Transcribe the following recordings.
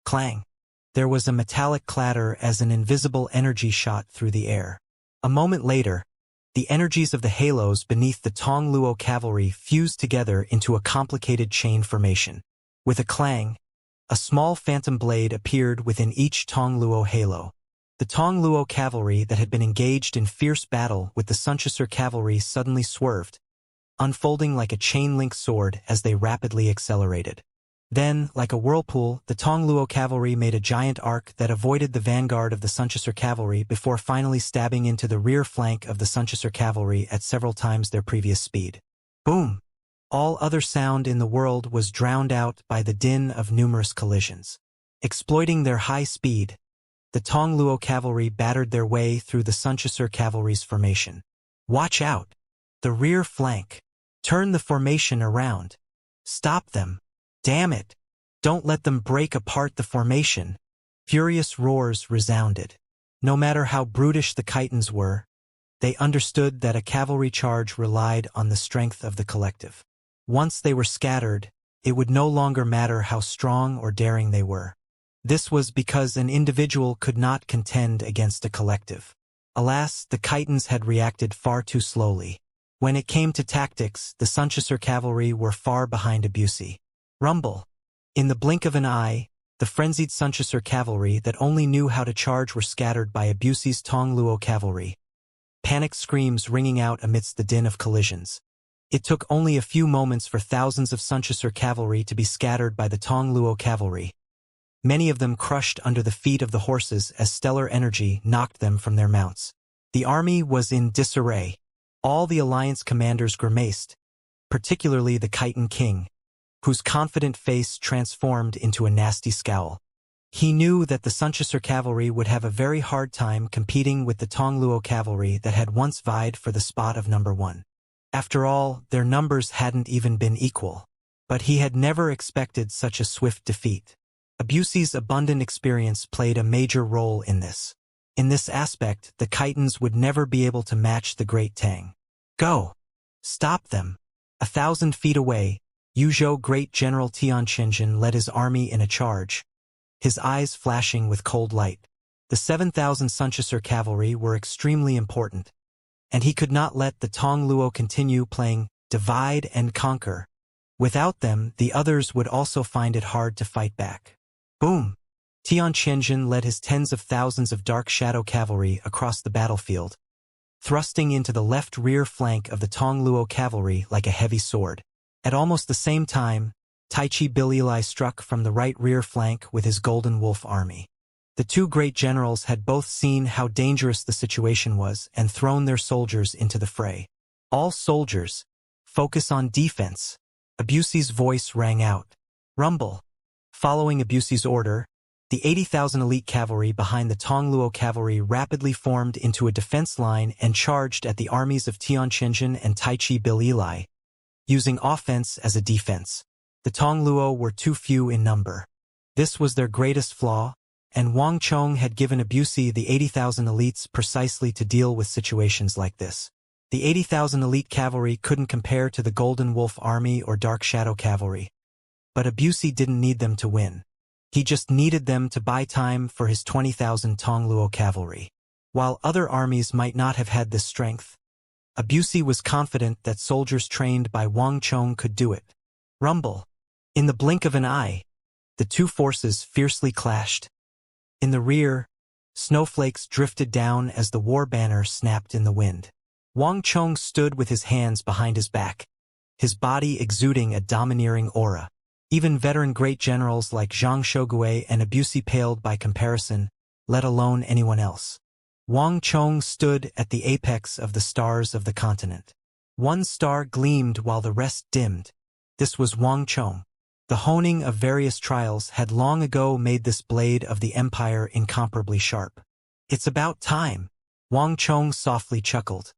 Clang! There was a metallic clatter as an invisible energy shot through the air. A moment later, the energies of the halos beneath the Tong Luo cavalry fused together into a complicated chain formation. With a clang, a small phantom blade appeared within each Tong Luo halo. The Tong Luo cavalry that had been engaged in fierce battle with the Sunchasur cavalry suddenly swerved, unfolding like a chain-link sword as they rapidly accelerated. Then, like a whirlpool, the Tong Luo cavalry made a giant arc that avoided the vanguard of the Sunchasur cavalry before finally stabbing into the rear flank of the Sunchasur cavalry at several times their previous speed. Boom! All other sound in the world was drowned out by the din of numerous collisions. Exploiting their high speed, the Tong Luo cavalry battered their way through the Sunchasur cavalry's formation. Watch out! The rear flank! Turn the formation around! Stop them! Damn it! Don't let them break apart the formation! Furious roars resounded. No matter how brutish the Chitons were, they understood that a cavalry charge relied on the strength of the collective. Once they were scattered, it would no longer matter how strong or daring they were. This was because an individual could not contend against a collective. Alas, the Chitons had reacted far too slowly. When it came to tactics, the Sunchasur cavalry were far behind Wuxia. Rumble! In the blink of an eye, the frenzied Sunchasur cavalry that only knew how to charge were scattered by Wuxia's Tong Luo cavalry. Panicked screams ringing out amidst the din of collisions. It took only a few moments for thousands of Sunchasur cavalry to be scattered by the Tong Luo cavalry. Many of them crushed under the feet of the horses as stellar energy knocked them from their mounts. The army was in disarray. All the alliance commanders grimaced, particularly the Chiton king, whose confident face transformed into a nasty scowl. He knew that the Sunchasur cavalry would have a very hard time competing with the Tong Luo cavalry that had once vied for the spot of number 1. After all, their numbers hadn't even been equal. But he had never expected such a swift defeat. Wuxia's abundant experience played a major role in this. In this aspect, the Chitons would never be able to match the Great Tang. Go! Stop them! 1,000 feet away, Yuzhou Great General Tianqianjin led his army in a charge, his eyes flashing with cold light. The 7,000 Sunchasur cavalry were extremely important, and he could not let the Tong Luo continue playing divide and conquer. Without them, the others would also find it hard to fight back. Boom! Tianqianjin led his tens of thousands of Dark Shadow cavalry across the battlefield, thrusting into the left rear flank of the Tong Luo cavalry like a heavy sword. At almost the same time, Taichi Bilili struck from the right rear flank with his Golden Wolf army. The two great generals had both seen how dangerous the situation was and thrown their soldiers into the fray. All soldiers, focus on defense. Wuxia's voice rang out. Rumble! Following Wuxia's order, the 80,000 elite cavalry behind the Tong Luo cavalry rapidly formed into a defense line and charged at the armies of Tianqianjin and Taichi Bilili, using offense as a defense. The Tong Luo were too few in number. This was their greatest flaw, and Wang Chong had given Wuxia the 80,000 elites precisely to deal with situations like this. The 80,000 elite cavalry couldn't compare to the Golden Wolf army or Dark Shadow cavalry. But Wuxia didn't need them to win. He just needed them to buy time for his 20,000 Tong Luo cavalry. While other armies might not have had this strength, Wuxia was confident that soldiers trained by Wang Chong could do it. Rumble! In the blink of an eye, the two forces fiercely clashed. In the rear, snowflakes drifted down as the war banner snapped in the wind. Wang Chong stood with his hands behind his back, his body exuding a domineering aura. Even veteran great generals like Zhang Shogui and Wuxia paled by comparison, let alone anyone else. Wang Chong stood at the apex of the stars of the continent. One star gleamed while the rest dimmed. This was Wang Chong. The honing of various trials had long ago made this blade of the empire incomparably sharp. It's about time, Wang Chong softly chuckled.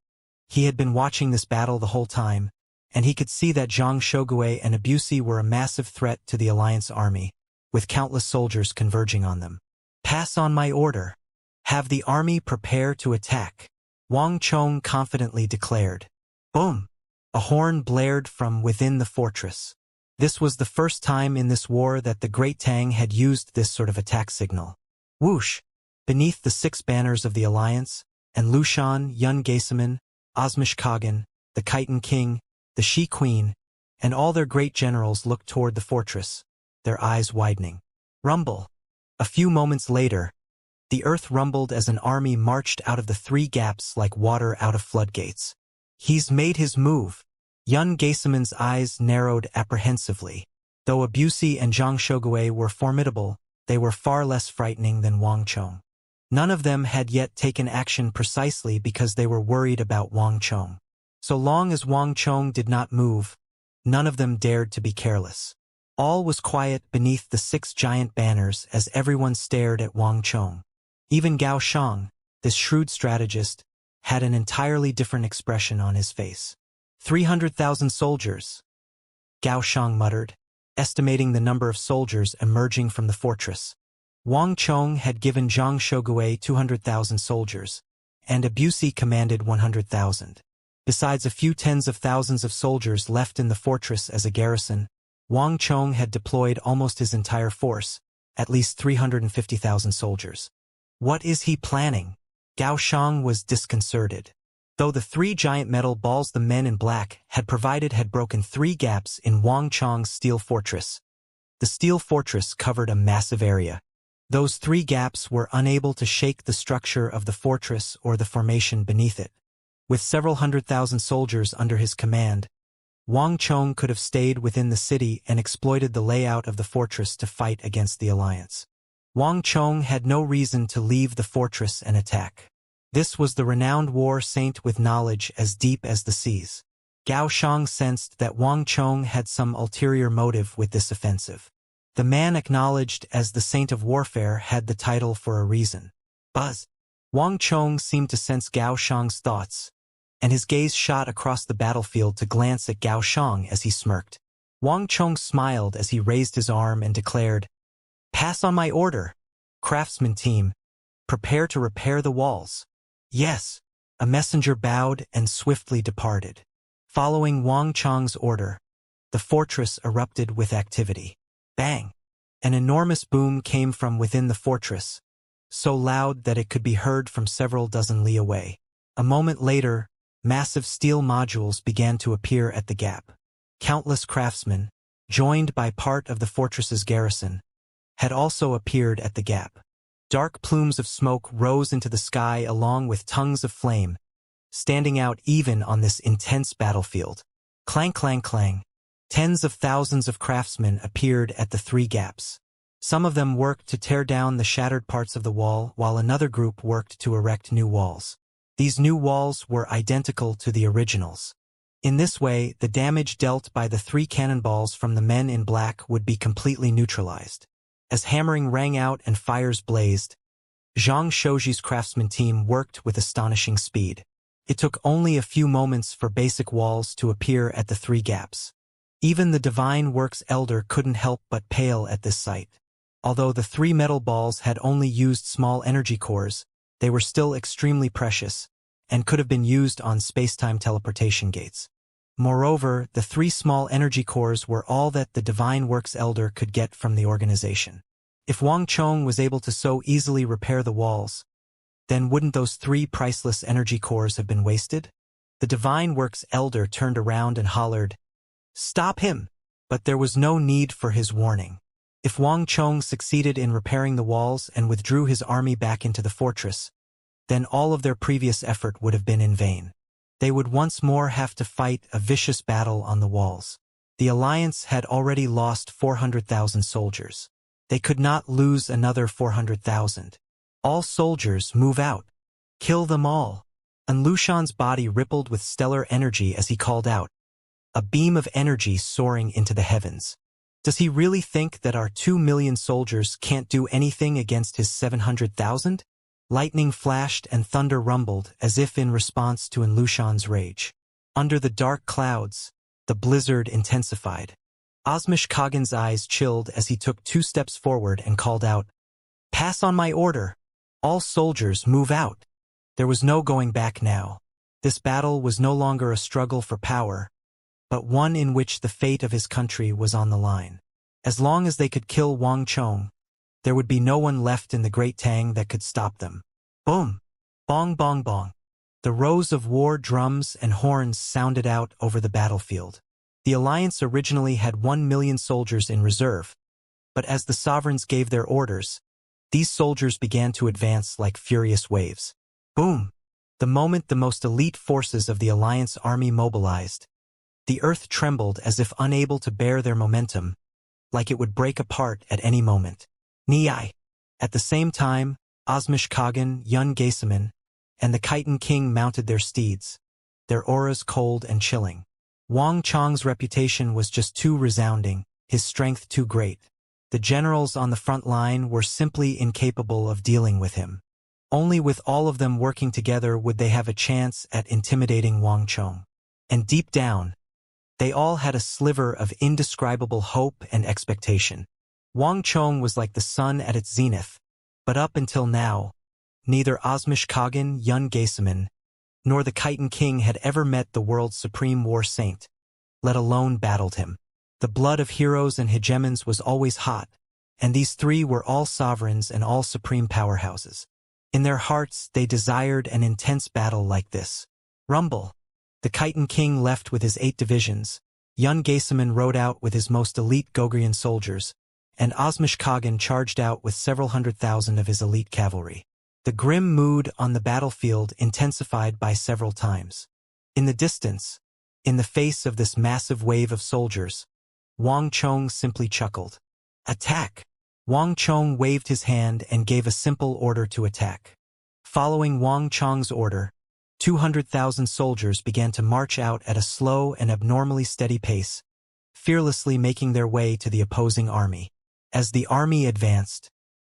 He had been watching this battle the whole time, and he could see that Zhang Shogui and Wuxia were a massive threat to the alliance army, with countless soldiers converging on them. Pass on my order. Have the army prepare to attack, Wang Chong confidently declared. Boom! A horn blared from within the fortress. This was the first time in this war that the Great Tang had used this sort of attack signal. Whoosh! Beneath the 6 banners of the Alliance, and Lushan, Yun Geiseman, Osmishkagan, the Khitan King, the Shi Queen, and all their great generals looked toward the fortress, their eyes widening. Rumble! A few moments later, the earth rumbled as an army marched out of the 3 gaps like water out of floodgates. He's made his move. Yun Geiseman's eyes narrowed apprehensively. Though Abusi and Zhang Shogui were formidable, they were far less frightening than Wang Chong. None of them had yet taken action precisely because they were worried about Wang Chong. So long as Wang Chong did not move, none of them dared to be careless. All was quiet beneath the 6 giant banners as everyone stared at Wang Chong. Even Gao Shang, this shrewd strategist, had an entirely different expression on his face. 300,000 soldiers, Gao Shang muttered, estimating the number of soldiers emerging from the fortress. Wang Chong had given Zhang Shogui 200,000 soldiers, and Abusi commanded 100,000. Besides a few tens of thousands of soldiers left in the fortress as a garrison, Wang Chong had deployed almost his entire force, at least 350,000 soldiers. What is he planning? Gao Shang was disconcerted. Though the 3 giant metal balls the men in black had provided had broken 3 gaps in Wang Chong's steel fortress, the steel fortress covered a massive area. Those 3 gaps were unable to shake the structure of the fortress or the formation beneath it. With several 100,000 soldiers under his command, Wang Chong could have stayed within the city and exploited the layout of the fortress to fight against the alliance. Wang Chong had no reason to leave the fortress and attack. This was the renowned war saint with knowledge as deep as the seas. Gao Shang sensed that Wang Chong had some ulterior motive with this offensive. The man acknowledged as the Saint of Warfare had the title for a reason. Buzz! Wang Chong seemed to sense Gao Shang's thoughts, and his gaze shot across the battlefield to glance at Gao Shang as he smirked. Wang Chong smiled as he raised his arm and declared, "Pass on my order, craftsman team. Prepare to repair the walls." "Yes." A messenger bowed and swiftly departed. Following Wang Chong's order, the fortress erupted with activity. Bang! An enormous boom came from within the fortress, so loud that it could be heard from several dozen li away. A moment later, massive steel modules began to appear at the gap. Countless craftsmen, joined by part of the fortress's garrison, had also appeared at the gap. Dark plumes of smoke rose into the sky along with tongues of flame, standing out even on this intense battlefield. Clang, clang, clang. Tens of thousands of craftsmen appeared at the 3 gaps. Some of them worked to tear down the shattered parts of the wall, while another group worked to erect new walls. These new walls were identical to the originals. In this way, the damage dealt by the 3 cannonballs from the men in black would be completely neutralized. As hammering rang out and fires blazed, Zhang Shouji's craftsman team worked with astonishing speed. It took only a few moments for basic walls to appear at the 3 gaps. Even the Divine Works Elder couldn't help but pale at this sight. Although the 3 metal balls had only used small energy cores, they were still extremely precious, and could have been used on space-time teleportation gates. Moreover, the 3 small energy cores were all that the Divine Works Elder could get from the organization. If Wang Chong was able to so easily repair the walls, then wouldn't those 3 priceless energy cores have been wasted? The Divine Works Elder turned around and hollered, "Stop him!" But there was no need for his warning. If Wang Chong succeeded in repairing the walls and withdrew his army back into the fortress, then all of their previous effort would have been in vain. They would once more have to fight a vicious battle on the walls. The Alliance had already lost 400,000 soldiers. They could not lose another 400,000. All soldiers, move out. Kill them all. And Lushan's body rippled with stellar energy as he called out, a beam of energy soaring into the heavens. Does he really think that our 2 million soldiers can't do anything against his 700,000? Lightning flashed and thunder rumbled as if in response to Lushan's rage. Under the dark clouds, the blizzard intensified. Osmish Kagan's eyes chilled as he took 2 steps forward and called out, "Pass on my order. All soldiers, move out." There was no going back now. This battle was no longer a struggle for power, but one in which the fate of his country was on the line. As long as they could kill Wang Chong, there would be no one left in the Great Tang that could stop them. Boom! Bong bong bong. The rows of war drums and horns sounded out over the battlefield. The alliance originally had 1 million soldiers in reserve, but as the sovereigns gave their orders, these soldiers began to advance like furious waves. Boom! The moment the most elite forces of the alliance army mobilized, the earth trembled as if unable to bear their momentum, like it would break apart at any moment. Niai. At the same time, Osmish Kagan, Yun Gaisaman, and the Khitan King mounted their steeds, their auras cold and chilling. Wang Chong's reputation was just too resounding, his strength too great. The generals on the front line were simply incapable of dealing with him. Only with all of them working together would they have a chance at intimidating Wang Chong. And deep down, they all had a sliver of indescribable hope and expectation. Wang Chong was like the sun at its zenith, but up until now, neither Osmish Kagan, Yun Gaisaman, nor the Khitan King had ever met the world's supreme war saint, let alone battled him. The blood of heroes and hegemons was always hot, and these three were all sovereigns and all supreme powerhouses. In their hearts, they desired an intense battle like this. Rumble. The Khitan King left with his 8 divisions, Yun Gaisaman rode out with his most elite Gogrian soldiers, and Osmish Kagan charged out with several 100,000 of his elite cavalry. The grim mood on the battlefield intensified by several times. In the distance, in the face of this massive wave of soldiers, Wang Chong simply chuckled. Attack! Wang Chong waved his hand and gave a simple order to attack. Following Wang Chong's order, 200,000 soldiers began to march out at a slow and abnormally steady pace, fearlessly making their way to the opposing army. As the army advanced,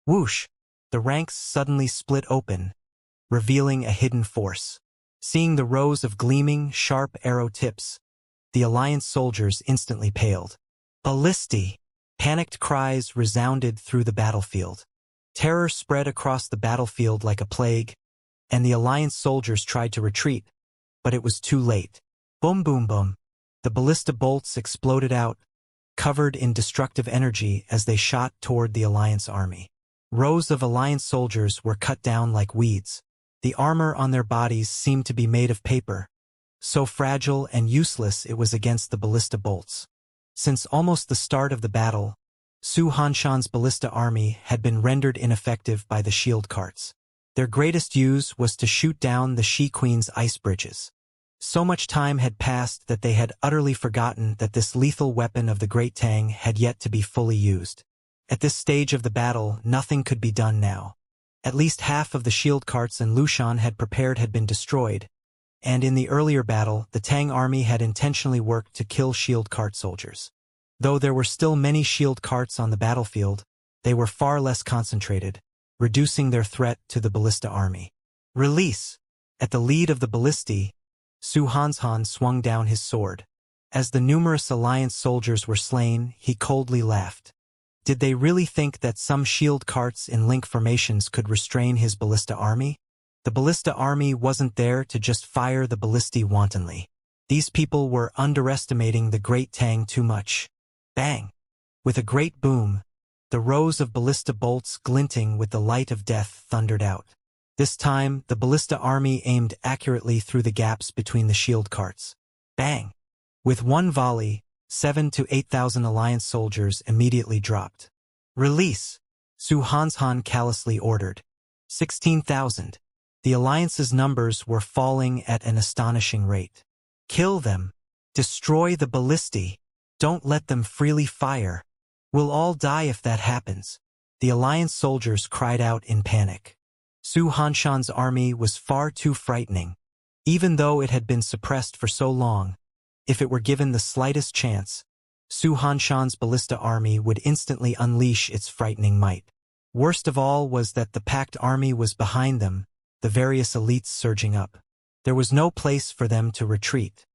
whoosh, the ranks suddenly split open, revealing a hidden force. Seeing the rows of gleaming, sharp arrow tips, the alliance soldiers instantly paled. Ballisti! Panicked cries resounded through the battlefield. Terror spread across the battlefield like a plague, and the alliance soldiers tried to retreat, but it was too late. Boom boom boom. The ballista bolts exploded out, covered in destructive energy as they shot toward the alliance army. Rows of alliance soldiers were cut down like weeds. The armor on their bodies seemed to be made of paper, so fragile and useless it was against the ballista bolts. Since almost the start of the battle, Su Hanshan's ballista army had been rendered ineffective by the shield carts. Their greatest use was to shoot down the She Queen's ice bridges. So much time had passed that they had utterly forgotten that this lethal weapon of the Great Tang had yet to be fully used. At this stage of the battle, nothing could be done now. At least half of the shield carts and Lushan had prepared had been destroyed, and in the earlier battle, the Tang army had intentionally worked to kill shield cart soldiers. Though there were still many shield carts on the battlefield, they were far less concentrated, reducing their threat to the ballista army. Release! At the lead of the ballisti, Su Hanshan swung down his sword. As the numerous alliance soldiers were slain, he coldly laughed. Did they really think that some shield carts in link formations could restrain his ballista army? The ballista army wasn't there to just fire the ballisti wantonly. These people were underestimating the Great Tang too much. Bang! With a great boom, the rows of ballista bolts glinting with the light of death thundered out. This time, the ballista army aimed accurately through the gaps between the shield carts. Bang! With one volley, 7,000 to 8,000 alliance soldiers immediately dropped. Release! Su Hanshan callously ordered. 16,000. The alliance's numbers were falling at an astonishing rate. Kill them! Destroy the ballisti! Don't let them freely fire. We'll all die if that happens. The alliance soldiers cried out in panic. Su Hanshan's army was far too frightening. Even though it had been suppressed for so long, if it were given the slightest chance, Su Hanshan's ballista army would instantly unleash its frightening might. Worst of all was that the packed army was behind them, the various elites surging up. There was no place for them to retreat.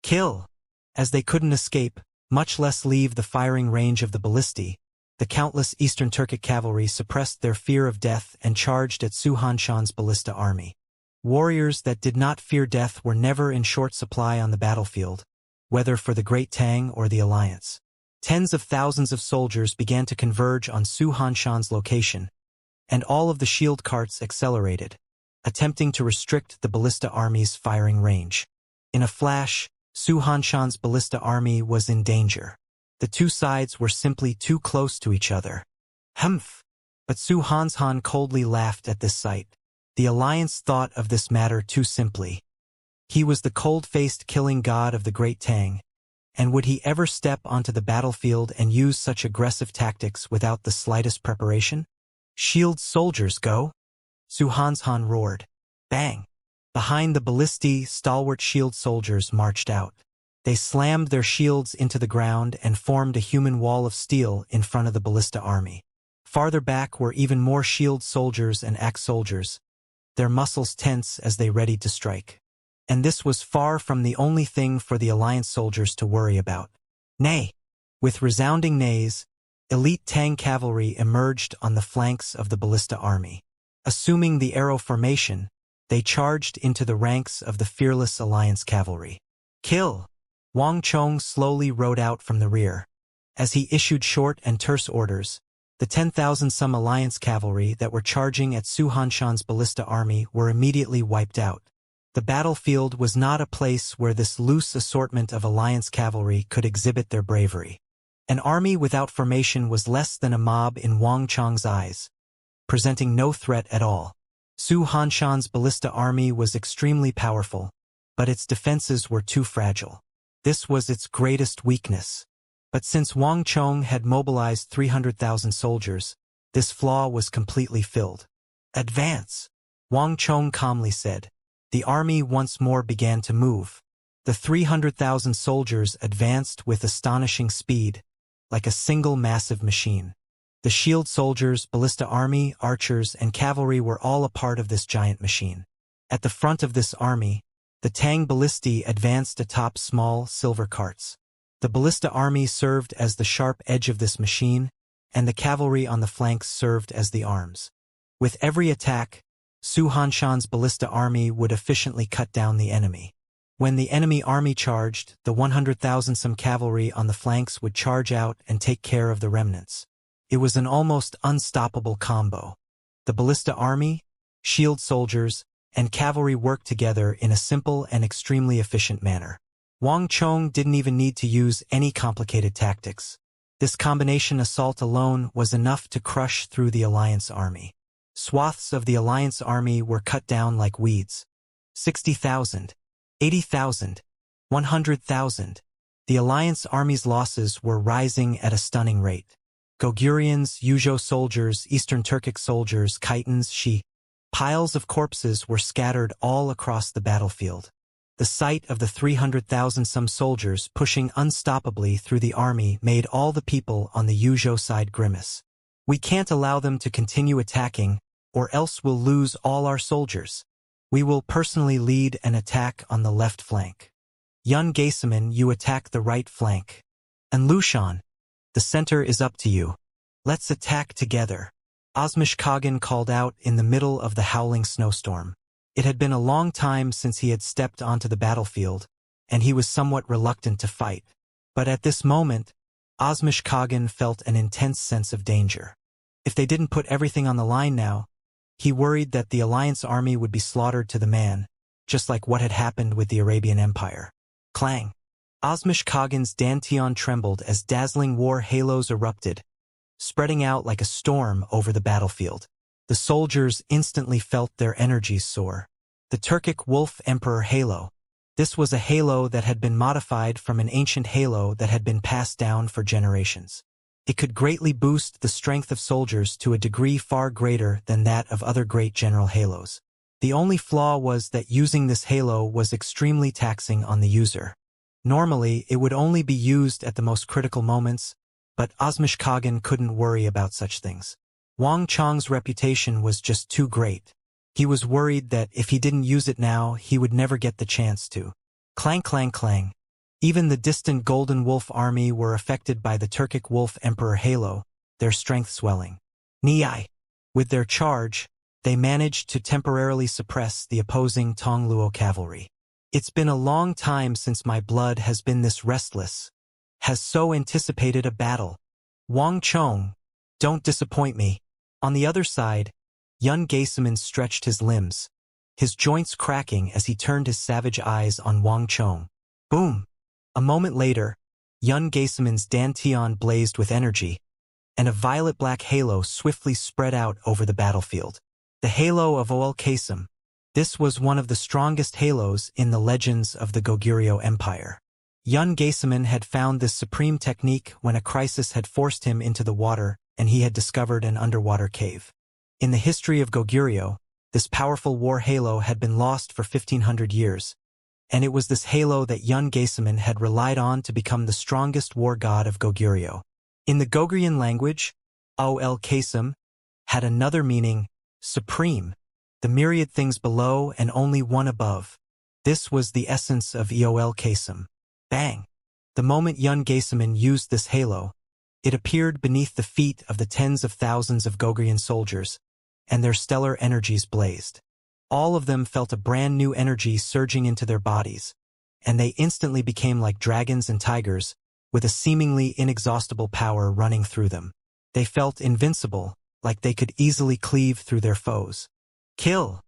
Kill! As they couldn't escape, much less leave the firing range of the ballisti, the countless Eastern Turkic cavalry suppressed their fear of death and charged at Su Hanshan's ballista army. Warriors that did not fear death were never in short supply on the battlefield, whether for the Great Tang or the Alliance. Tens of thousands of soldiers began to converge on Su Hanshan's location, and all of the shield carts accelerated, attempting to restrict the ballista army's firing range. In a flash, Su Hanshan's ballista army was in danger. The two sides were simply too close to each other. Humph! But Su Hanshan coldly laughed at this sight. The Alliance thought of this matter too simply. He was the cold-faced killing god of the Great Tang, and would he ever step onto the battlefield and use such aggressive tactics without the slightest preparation? "Shield soldiers, go!" Su Hanshan roared. Bang! Behind the ballistae, stalwart shield soldiers marched out. They slammed their shields into the ground and formed a human wall of steel in front of the ballista army. Farther back were even more shield soldiers and axe soldiers, their muscles tense as they readied to strike. And this was far from the only thing for the Alliance soldiers to worry about. Nay! With resounding neighs, elite Tang cavalry emerged on the flanks of the ballista army. Assuming the arrow formation, they charged into the ranks of the fearless Alliance cavalry. Kill! Wang Chong slowly rode out from the rear. As he issued short and terse orders, the 10,000-some Alliance cavalry that were charging at Su Hanshan's ballista army were immediately wiped out. The battlefield was not a place where this loose assortment of Alliance cavalry could exhibit their bravery. An army without formation was less than a mob in Wang Chong's eyes, presenting no threat at all. Su Hanshan's ballista army was extremely powerful, but its defenses were too fragile. This was its greatest weakness. But since Wang Chong had mobilized 300,000 soldiers, this flaw was completely filled. Advance! Wang Chong calmly said. The army once more began to move. The 300,000 soldiers advanced with astonishing speed, like a single massive machine. The shield soldiers, ballista army, archers, and cavalry were all a part of this giant machine. At the front of this army, the Tang ballistae advanced atop small silver carts. The ballista army served as the sharp edge of this machine, and the cavalry on the flanks served as the arms. With every attack, Su Hanshan's ballista army would efficiently cut down the enemy. When the enemy army charged, the 100,000-some cavalry on the flanks would charge out and take care of the remnants. It was an almost unstoppable combo. The ballista army, shield soldiers, and cavalry worked together in a simple and extremely efficient manner. Wang Chong didn't even need to use any complicated tactics. This combination assault alone was enough to crush through the Alliance army. Swaths of the Alliance army were cut down like weeds. 60,000, 80,000, 100,000. The Alliance army's losses were rising at a stunning rate. Gogurians, Yuzhou soldiers, Eastern Turkic soldiers, Khitans, Shi. Piles of corpses were scattered all across the battlefield. The sight of the 300,000-some soldiers pushing unstoppably through the army made all the people on the Yuzhou side grimace. We can't allow them to continue attacking, or else we'll lose all our soldiers. We will personally lead an attack on the left flank. Yun Gaisaman, you attack the right flank. And Lushan, the center is up to you. Let's attack together. Osmish Kagan called out in the middle of the howling snowstorm. It had been a long time since he had stepped onto the battlefield, and he was somewhat reluctant to fight. But at this moment, Osmish Kagan felt an intense sense of danger. If they didn't put everything on the line now, he worried that the Alliance army would be slaughtered to the man, just like what had happened with the Arabian Empire. Clang! Osmish Kagan's dantian trembled as dazzling war halos erupted, spreading out like a storm over the battlefield. The soldiers instantly felt their energies soar. The Turkic Wolf Emperor Halo. This was a halo that had been modified from an ancient halo that had been passed down for generations. It could greatly boost the strength of soldiers to a degree far greater than that of other great general halos. The only flaw was that using this halo was extremely taxing on the user. Normally, it would only be used at the most critical moments, but Osmish Kagan couldn't worry about such things. Wang Chong's reputation was just too great. He was worried that if he didn't use it now, he would never get the chance to. Clang clang clang. Even the distant Golden Wolf army were affected by the Turkic Wolf Emperor halo, their strength swelling. Niai. With their charge, they managed to temporarily suppress the opposing Tong Luo cavalry. It's been a long time since my blood has been this restless, has so anticipated a battle. Wang Chong, don't disappoint me. On the other side, Yun Geisaman stretched his limbs, his joints cracking as he turned his savage eyes on Wang Chong. Boom! A moment later, Yun Geisaman's dantian blazed with energy, and a violet-black halo swiftly spread out over the battlefield. The halo of Oel Kasem. This was one of the strongest halos in the legends of the Goguryeo Empire. Yun Geisaman had found this supreme technique when a crisis had forced him into the water and he had discovered an underwater cave. In the history of Goguryeo, this powerful war halo had been lost for 1500 years, and it was this halo that Yun Geisaman had relied on to become the strongest war god of Goguryeo. In the Goguryean language, Oel Kasem had another meaning, supreme, the myriad things below and only one above. This was the essence of Oel Kasem. Bang! The moment Yun Geisaman used this halo, it appeared beneath the feet of the tens of thousands of Goguryean soldiers, and their stellar energies blazed. All of them felt a brand new energy surging into their bodies, and they instantly became like dragons and tigers, with a seemingly inexhaustible power running through them. They felt invincible, like they could easily cleave through their foes. Kill!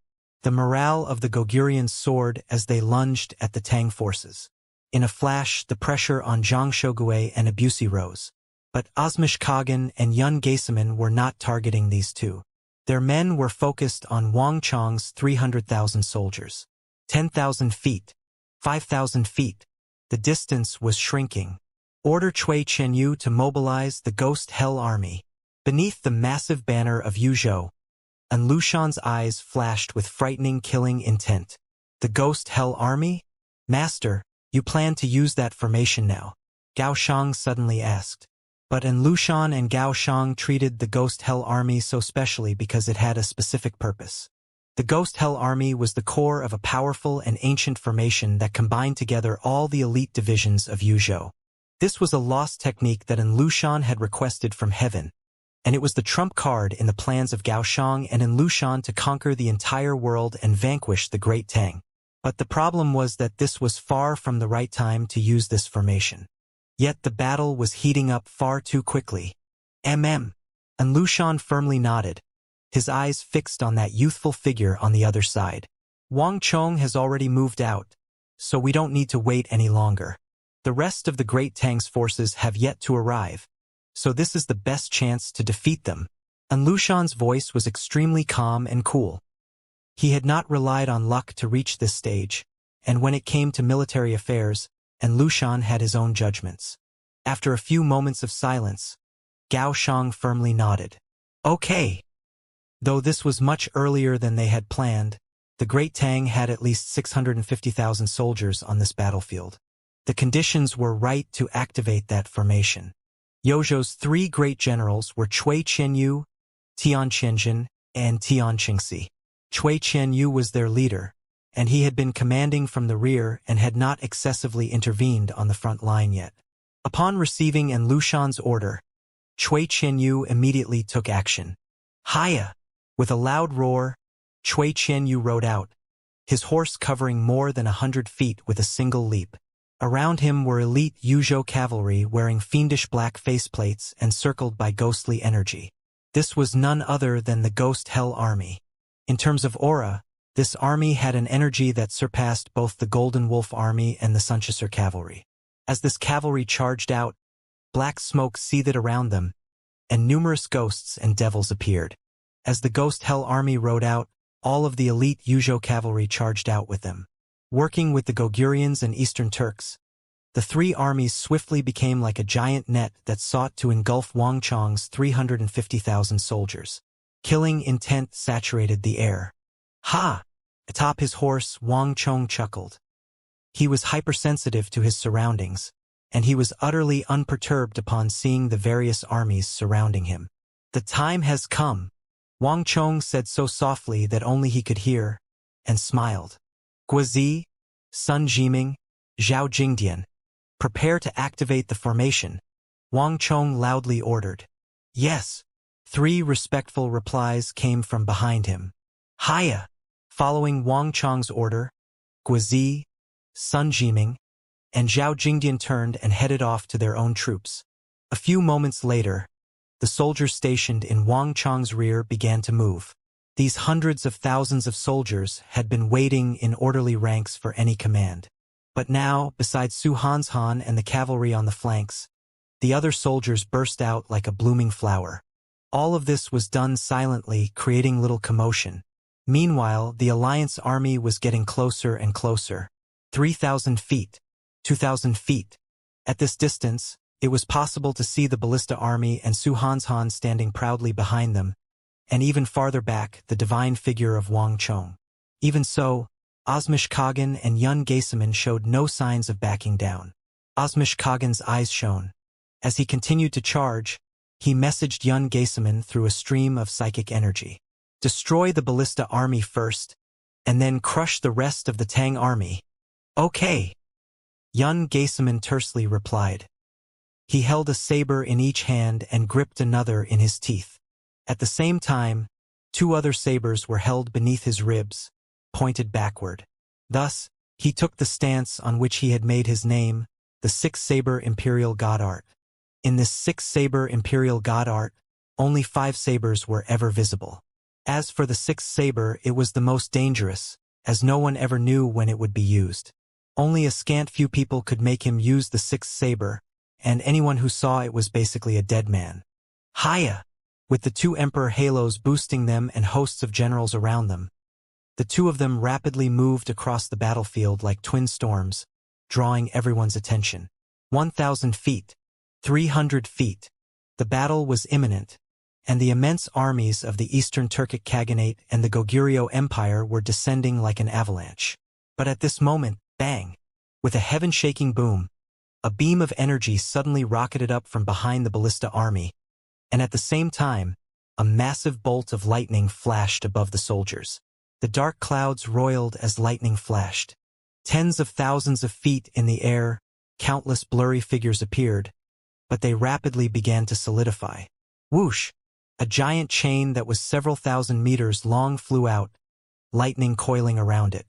The morale of the Goguryans soared as they lunged at the Tang forces. In a flash, the pressure on Zhang Shogui and Abusi rose. But Osmish Kagan and Yun Geisaman were not targeting these two. Their men were focused on Wang Chong's 300,000 soldiers. 10,000 feet. 5,000 feet. The distance was shrinking. Order Cui Chenyu to mobilize the Ghost Hell Army. Beneath the massive banner of Yuzhou, and Lushan's eyes flashed with frightening killing intent. The Ghost Hell Army? Master, you plan to use that formation now? Gao Shang suddenly asked. But An Lushan and Gao Shang treated the Ghost Hell Army so specially because it had a specific purpose. The Ghost Hell Army was the core of a powerful and ancient formation that combined together all the elite divisions of Yuzhou. This was a lost technique that An Lushan had requested from heaven, and it was the trump card in the plans of Gao Shang and An Lushan to conquer the entire world and vanquish the Great Tang. But the problem was that this was far from the right time to use this formation. Yet the battle was heating up far too quickly. An Lushan firmly nodded, his eyes fixed on that youthful figure on the other side. Wang Chong has already moved out, so we don't need to wait any longer. The rest of the Great Tang's forces have yet to arrive, so this is the best chance to defeat them. An Lushan's voice was extremely calm and cool. He had not relied on luck to reach this stage, and when it came to military affairs, An Lushan had his own judgments. After a few moments of silence, Gao Shang firmly nodded. Okay. Though this was much earlier than they had planned, the Great Tang had at least 650,000 soldiers on this battlefield. The conditions were right to activate that formation. Yozhou's three great generals were Cui Chenyu, Tian Qianjin, and Tian Qingxi. Cui Chenyu was their leader, and he had been commanding from the rear and had not excessively intervened on the front line yet. Upon receiving An Lushan's order, Cui Chenyu immediately took action. Hiya! With a loud roar, Cui Chenyu rode out, his horse covering more than 100 feet with a single leap. Around him were elite Yuzhou cavalry wearing fiendish black faceplates and circled by ghostly energy. This was none other than the Ghost Hell Army. In terms of aura, this army had an energy that surpassed both the Golden Wolf Army and the Sunchaser cavalry. As this cavalry charged out, black smoke seethed around them, and numerous ghosts and devils appeared. As the Ghost Hell Army rode out, all of the elite Yuzhou cavalry charged out with them. Working with the Goguryans and Eastern Turks, the three armies swiftly became like a giant net that sought to engulf Wang Chong's 350,000 soldiers. Killing intent saturated the air. Ha! Atop his horse, Wang Chong chuckled. He was hypersensitive to his surroundings, and he was utterly unperturbed upon seeing the various armies surrounding him. The time has come, Wang Chong said so softly that only he could hear, and smiled. Guozi, Sun Jiming, Zhao Jingdian, prepare to activate the formation, Wang Chong loudly ordered. Yes. 3 respectful replies came from behind him. Hiya! Following Wang Chong's order, Guozi, Sun Jiming, and Zhao Jingdian turned and headed off to their own troops. A few moments later, the soldiers stationed in Wang Chong's rear began to move. These hundreds of thousands of soldiers had been waiting in orderly ranks for any command. But now, besides Su Hanshan and the cavalry on the flanks, the other soldiers burst out like a blooming flower. All of this was done silently, creating little commotion. Meanwhile, the Alliance army was getting closer and closer. 3,000 feet. 2,000 feet. At this distance, it was possible to see the ballista army and Su Hanshan standing proudly behind them, and even farther back, the divine figure of Wang Chong. Even so, Osmish Kagan and Yun Geiseman showed no signs of backing down. Osmish Kagan's eyes shone. As he continued to charge, he messaged Yun Geiseman through a stream of psychic energy. Destroy the ballista army first, and then crush the rest of the Tang army. Okay. Yun Geiseman tersely replied. He held a saber in each hand and gripped another in his teeth. At the same time, 2 other sabers were held beneath his ribs, pointed backward. Thus, he took the stance on which he had made his name, the 6-saber imperial god art. In this 6-saber imperial god art, only 5 sabers were ever visible. As for the 6th saber, it was the most dangerous, as no one ever knew when it would be used. Only a scant few people could make him use the 6th saber, and anyone who saw it was basically a dead man. Hiya! With the 2 emperor halos boosting them and hosts of generals around them, the 2 of them rapidly moved across the battlefield like twin storms, drawing everyone's attention. 1,000 feet. 300 feet. The battle was imminent, and the immense armies of the Eastern Turkic Khaganate and the Goguryeo Empire were descending like an avalanche. But at this moment, bang! With a heaven-shaking boom, a beam of energy suddenly rocketed up from behind the ballista army, and at the same time, a massive bolt of lightning flashed above the soldiers. The dark clouds roiled as lightning flashed. Tens of thousands of feet in the air, countless blurry figures appeared, but they rapidly began to solidify. Whoosh! A giant chain that was several thousand meters long flew out, lightning coiling around it.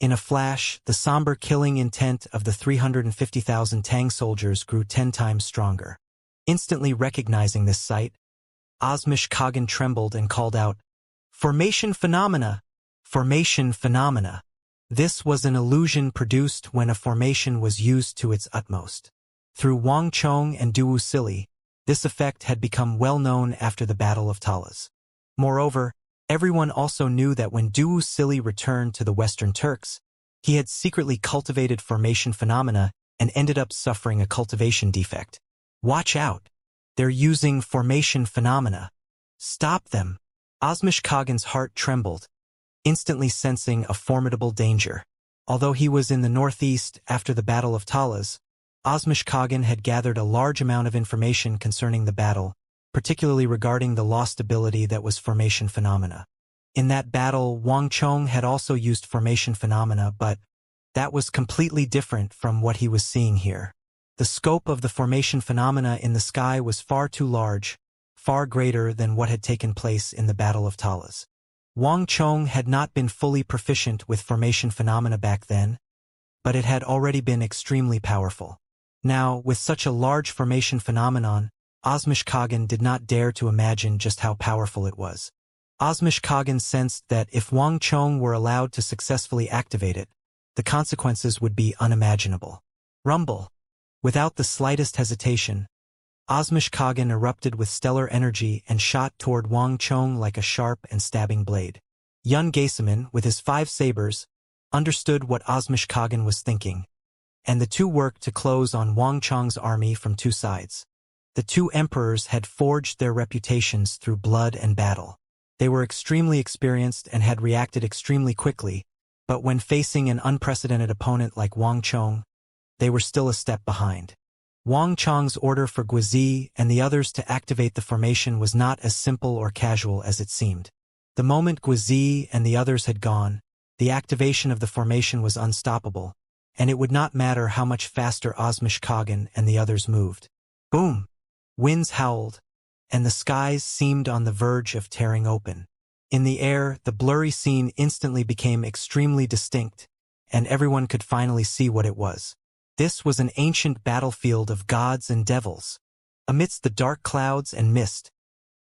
In a flash, the somber killing intent of the 350,000 Tang soldiers grew 10 times stronger. Instantly recognizing this sight, Osmish Kagan trembled and called out, "Formation phenomena! Formation phenomena!" This was an illusion produced when a formation was used to its utmost. Through Wang Chong and Du Wuxia, this effect had become well known after the Battle of Talas. Moreover, everyone also knew that when Du Wuxia returned to the Western Turks, he had secretly cultivated formation phenomena and ended up suffering a cultivation defect. Watch out! They're using formation phenomena. Stop them! Osmish Kagan's heart trembled, instantly sensing a formidable danger. Although he was in the northeast after the Battle of Talas, Osmish Kagan had gathered a large amount of information concerning the battle, particularly regarding the lost ability that was formation phenomena. In that battle, Wang Chong had also used formation phenomena, but that was completely different from what he was seeing here. The scope of the formation phenomena in the sky was far too large, far greater than what had taken place in the Battle of Talas. Wang Chong had not been fully proficient with formation phenomena back then, but it had already been extremely powerful. Now, with such a large formation phenomenon, Osmish Kagan did not dare to imagine just how powerful it was. Osmish Kagan sensed that if Wang Chong were allowed to successfully activate it, the consequences would be unimaginable. Rumble! Without the slightest hesitation, Osmish Kagan erupted with stellar energy and shot toward Wang Chong like a sharp and stabbing blade. Yun Geiseman, with his 5 sabers, understood what Osmish Kagan was thinking, and the 2 worked to close on Wang Chong's army from 2 sides. The 2 emperors had forged their reputations through blood and battle. They were extremely experienced and had reacted extremely quickly, but when facing an unprecedented opponent like Wang Chong, they were still a step behind. Wang Chong's order for Guizi and the others to activate the formation was not as simple or casual as it seemed. The moment Guizi and the others had gone, the activation of the formation was unstoppable, and it would not matter how much faster Osmish Kagan and the others moved. Boom! Winds howled, and the skies seemed on the verge of tearing open. In the air, the blurry scene instantly became extremely distinct, and everyone could finally see what it was. This was an ancient battlefield of gods and devils. Amidst the dark clouds and mist,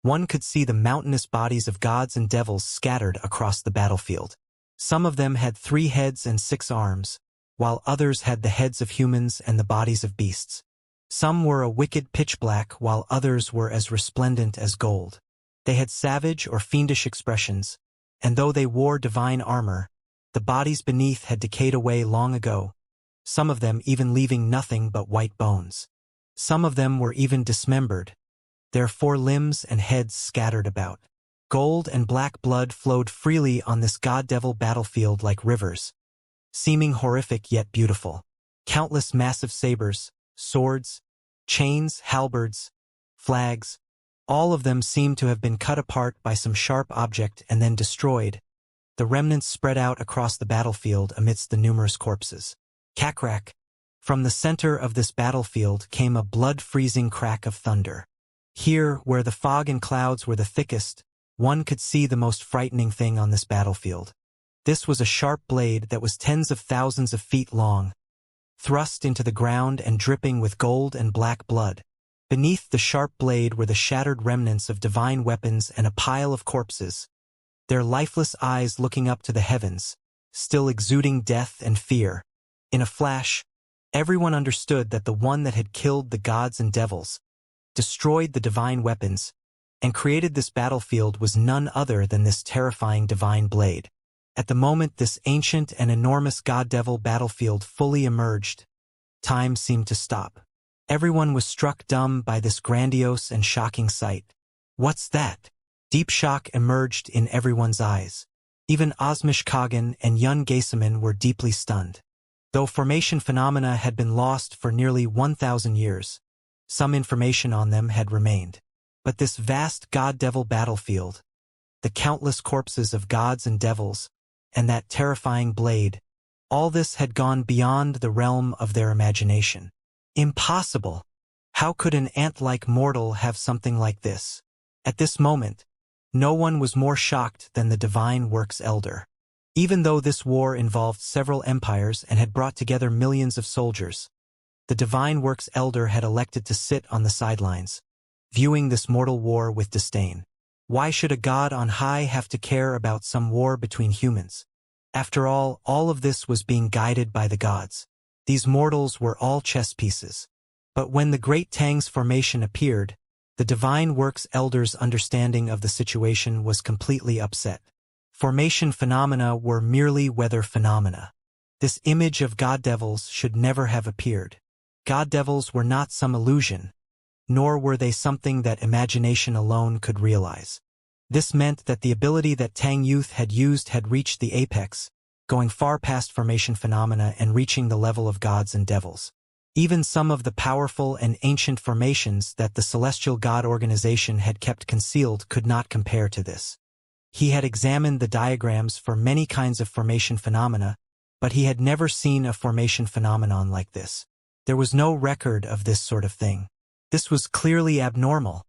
one could see the mountainous bodies of gods and devils scattered across the battlefield. Some of them had 3 heads and 6 arms, while others had the heads of humans and the bodies of beasts. Some were a wicked pitch black, while others were as resplendent as gold. They had savage or fiendish expressions, and though they wore divine armor, the bodies beneath had decayed away long ago, some of them even leaving nothing but white bones. Some of them were even dismembered, their 4 limbs and heads scattered about. Gold and black blood flowed freely on this god-devil battlefield like rivers, seeming horrific yet beautiful. Countless massive sabers, swords, chains, halberds, flags, all of them seemed to have been cut apart by some sharp object and then destroyed, the remnants spread out across the battlefield amidst the numerous corpses. Crack! From the center of this battlefield came a blood-freezing crack of thunder. Here, where the fog and clouds were the thickest, one could see the most frightening thing on this battlefield. This was a sharp blade that was tens of thousands of feet long, thrust into the ground and dripping with gold and black blood. Beneath the sharp blade were the shattered remnants of divine weapons and a pile of corpses, their lifeless eyes looking up to the heavens, still exuding death and fear. In a flash, everyone understood that the one that had killed the gods and devils, destroyed the divine weapons, and created this battlefield was none other than this terrifying divine blade. At the moment this ancient and enormous god-devil battlefield fully emerged, time seemed to stop. Everyone was struck dumb by this grandiose and shocking sight. What's that? Deep shock emerged in everyone's eyes. Even Osmish Kagan and Yun Geisaman were deeply stunned. Though formation phenomena had been lost for nearly 1,000 years, some information on them had remained. But this vast god-devil battlefield, the countless corpses of gods and devils, and that terrifying blade, all this had gone beyond the realm of their imagination. Impossible! How could an ant-like mortal have something like this? At this moment, no one was more shocked than the Divine Works Elder. Even though this war involved several empires and had brought together millions of soldiers, the Divine Works Elder had elected to sit on the sidelines, viewing this mortal war with disdain. Why should a god on high have to care about some war between humans? After all of this was being guided by the gods. These mortals were all chess pieces. But when the Great Tang's formation appeared, the Divine Works Elder's understanding of the situation was completely upset. Formation phenomena were merely weather phenomena. This image of god-devils should never have appeared. God-devils were not some illusion, nor were they something that imagination alone could realize. This meant that the ability that Tang Youth had used had reached the apex, going far past formation phenomena and reaching the level of gods and devils. Even some of the powerful and ancient formations that the Celestial God Organization had kept concealed could not compare to this. He had examined the diagrams for many kinds of formation phenomena, but he had never seen a formation phenomenon like this. There was no record of this sort of thing. This was clearly abnormal.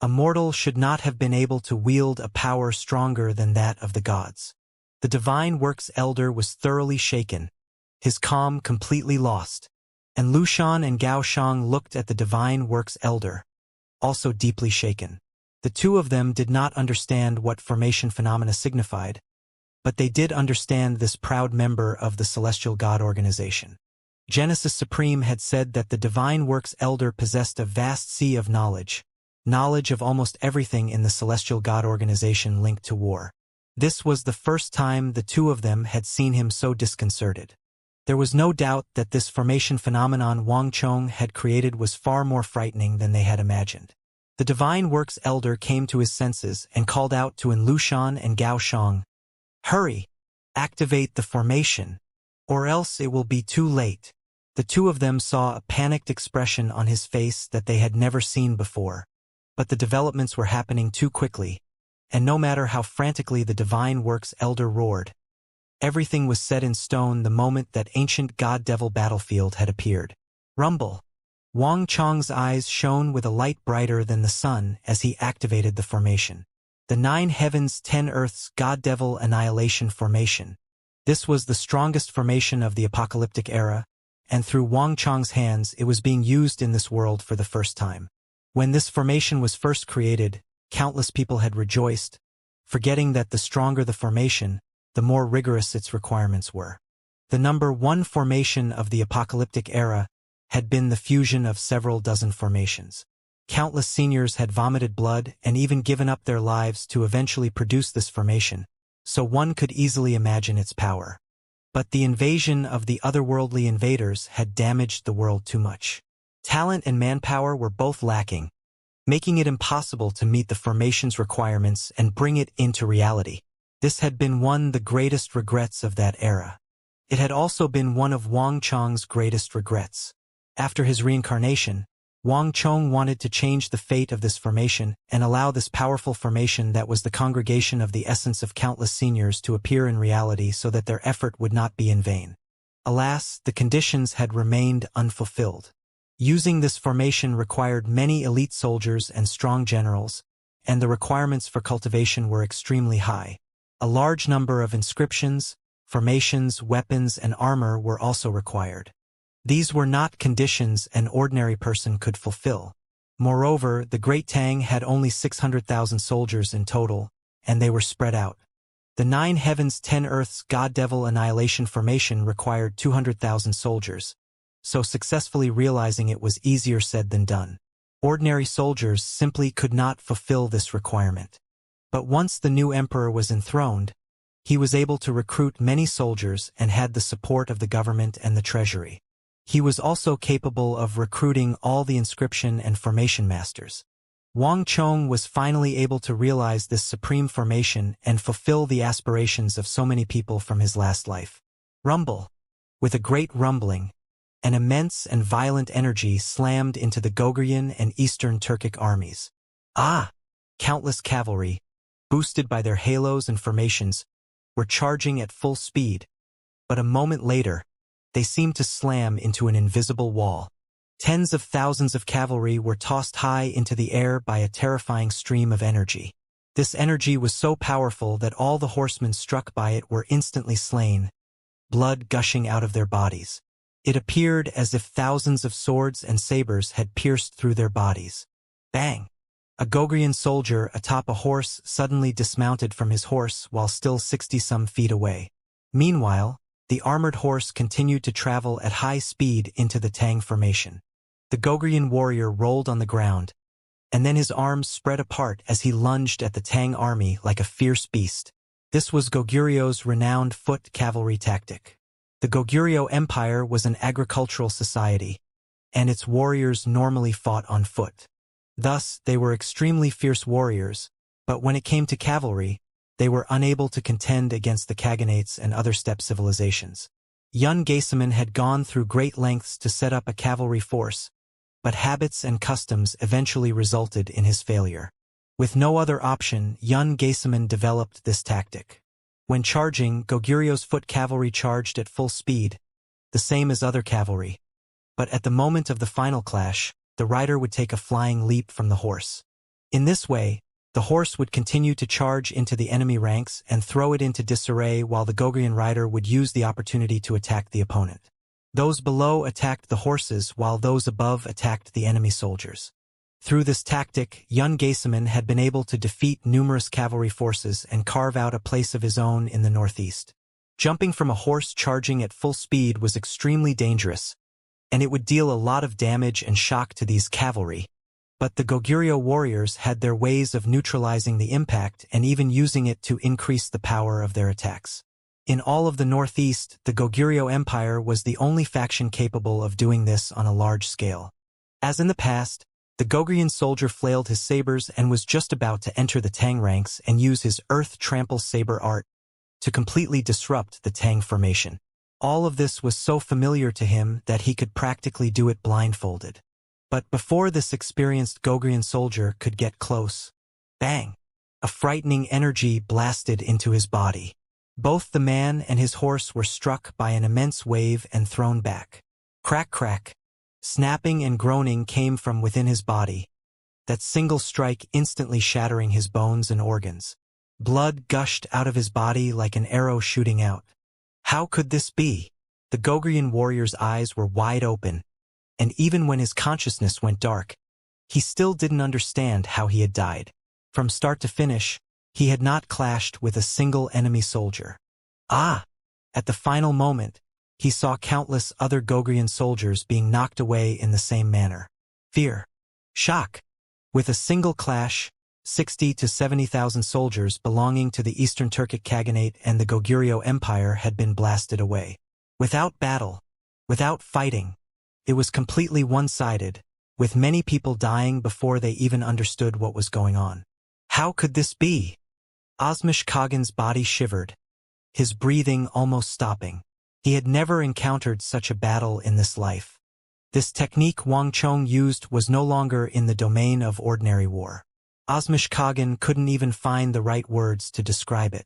A mortal should not have been able to wield a power stronger than that of the gods. The Divine Works Elder was thoroughly shaken, his calm completely lost, and Lu Shan and Gao Shang looked at the Divine Works Elder, also deeply shaken. The two of them did not understand what formation phenomena signified, but they did understand this proud member of the Celestial God Organization. Genesis Supreme had said that the Divine Works Elder possessed a vast sea of knowledge of almost everything in the Celestial God Organization linked to war. This was the first time the two of them had seen him so disconcerted. There was no doubt that this formation phenomenon Wang Chong had created was far more frightening than they had imagined. The Divine Works Elder came to his senses and called out to Lu Shan and Gao Shang, "Hurry! Activate the formation, or else it will be too late." The two of them saw a panicked expression on his face that they had never seen before. But the developments were happening too quickly, and no matter how frantically the Divine Works Elder roared, everything was set in stone the moment that ancient god-devil battlefield had appeared. Rumble! Wang Chong's eyes shone with a light brighter than the sun as he activated the formation. The 9 heavens 10 earths god-devil annihilation formation, This was the strongest formation of the apocalyptic era, and through Wang Chong's hands it was being used in this world for the first time. When this formation was first created, countless people had rejoiced, forgetting that the stronger the formation, the more rigorous its requirements were. The number 1 formation of the apocalyptic era had been the fusion of several dozen formations. Countless seniors had vomited blood and even given up their lives to eventually produce this formation, so one could easily imagine its power. But the invasion of the otherworldly invaders had damaged the world too much. Talent and manpower were both lacking, making it impossible to meet the formation's requirements and bring it into reality. This had been one of the greatest regrets of that era. It had also been one of Wang Chong's greatest regrets. After his reincarnation, Wang Chong wanted to change the fate of this formation and allow this powerful formation that was the congregation of the essence of countless seniors to appear in reality so that their effort would not be in vain. Alas, the conditions had remained unfulfilled. Using this formation required many elite soldiers and strong generals, and the requirements for cultivation were extremely high. A large number of inscriptions, formations, weapons, and armor were also required. These were not conditions an ordinary person could fulfill. Moreover, the Great Tang had only 600,000 soldiers in total, and they were spread out. The 9 Heavens 10 Earths God-Devil Annihilation formation required 200,000 soldiers, so successfully realizing it was easier said than done. Ordinary soldiers simply could not fulfill this requirement. But once the new emperor was enthroned, he was able to recruit many soldiers and had the support of the government and the treasury. He was also capable of recruiting all the inscription and formation masters. Wang Chong was finally able to realize this supreme formation and fulfill the aspirations of so many people from his last life. Rumble. With a great rumbling, an immense and violent energy slammed into the Gogrian and Eastern Turkic armies. Countless cavalry, boosted by their halos and formations, were charging at full speed, but a moment later, they seemed to slam into an invisible wall. Tens of thousands of cavalry were tossed high into the air by a terrifying stream of energy. This energy was so powerful that all the horsemen struck by it were instantly slain, blood gushing out of their bodies. It appeared as if thousands of swords and sabers had pierced through their bodies. Bang! A Gogrian soldier atop a horse suddenly dismounted from his horse while still 60-some feet away. Meanwhile, the armored horse continued to travel at high speed into the Tang formation. The Gogrian warrior rolled on the ground, and then his arms spread apart as he lunged at the Tang army like a fierce beast. This was Goguryeu's renowned foot cavalry tactic. The Goguryeo Empire was an agricultural society, and its warriors normally fought on foot. Thus, they were extremely fierce warriors, but when it came to cavalry, they were unable to contend against the Khaganates and other steppe civilizations. Yun Geiseman had gone through great lengths to set up a cavalry force, but habits and customs eventually resulted in his failure. With no other option, Yun Geiseman developed this tactic. When charging, Goguryeu's foot cavalry charged at full speed, the same as other cavalry. But at the moment of the final clash, the rider would take a flying leap from the horse. In this way, the horse would continue to charge into the enemy ranks and throw it into disarray while the Gogrian rider would use the opportunity to attack the opponent. Those below attacked the horses while those above attacked the enemy soldiers. Through this tactic, Yun Geiseman had been able to defeat numerous cavalry forces and carve out a place of his own in the northeast. Jumping from a horse charging at full speed was extremely dangerous, and it would deal a lot of damage and shock to these cavalry. But the Goguryeo warriors had their ways of neutralizing the impact and even using it to increase the power of their attacks. In all of the northeast, the Goguryeo Empire was the only faction capable of doing this on a large scale. As in the past, the Gogrian soldier flailed his sabers and was just about to enter the Tang ranks and use his earth trample saber art to completely disrupt the Tang formation. All of this was so familiar to him that he could practically do it blindfolded. But before this experienced Gogrian soldier could get close, bang! A frightening energy blasted into his body. Both the man and his horse were struck by an immense wave and thrown back. Crack, crack! Snapping and groaning came from within his body, that single strike instantly shattering his bones and organs. Blood gushed out of his body like an arrow shooting out. How could this be? The Gogrian warrior's eyes were wide open, and even when his consciousness went dark, he still didn't understand how he had died. From start to finish, he had not clashed with a single enemy soldier. Ah! At the final moment, he saw countless other Gogrian soldiers being knocked away in the same manner. Fear. Shock. With a single clash, 60 to 70,000 soldiers belonging to the Eastern Turkic Khaganate and the Goguryeo Empire had been blasted away. Without battle, without fighting, it was completely one-sided, with many people dying before they even understood what was going on. How could this be? Osmish Khagan's body shivered, his breathing almost stopping. He had never encountered such a battle in this life. This technique Wang Chong used was no longer in the domain of ordinary war. Osmish Khagan couldn't even find the right words to describe it.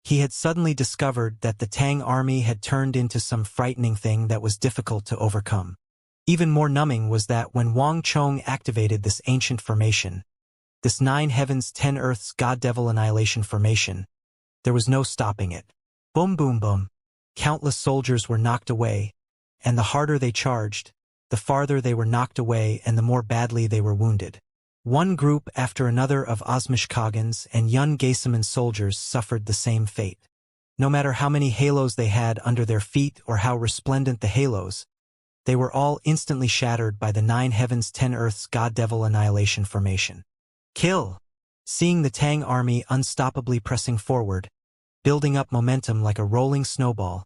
He had suddenly discovered that the Tang army had turned into some frightening thing that was difficult to overcome. Even more numbing was that when Wang Chong activated this ancient formation, this 9 heavens 10 earths God-Devil Annihilation formation, there was no stopping it. Boom boom boom. Countless soldiers were knocked away, and the harder they charged, the farther they were knocked away and the more badly they were wounded. One group after another of Osmish Khagan's and Yun Geiseman's soldiers suffered the same fate. No matter how many halos they had under their feet or how resplendent the halos, they were all instantly shattered by the 9 heavens 10 earths God-Devil Annihilation formation. Kill! Seeing the Tang army unstoppably pressing forward, building up momentum like a rolling snowball,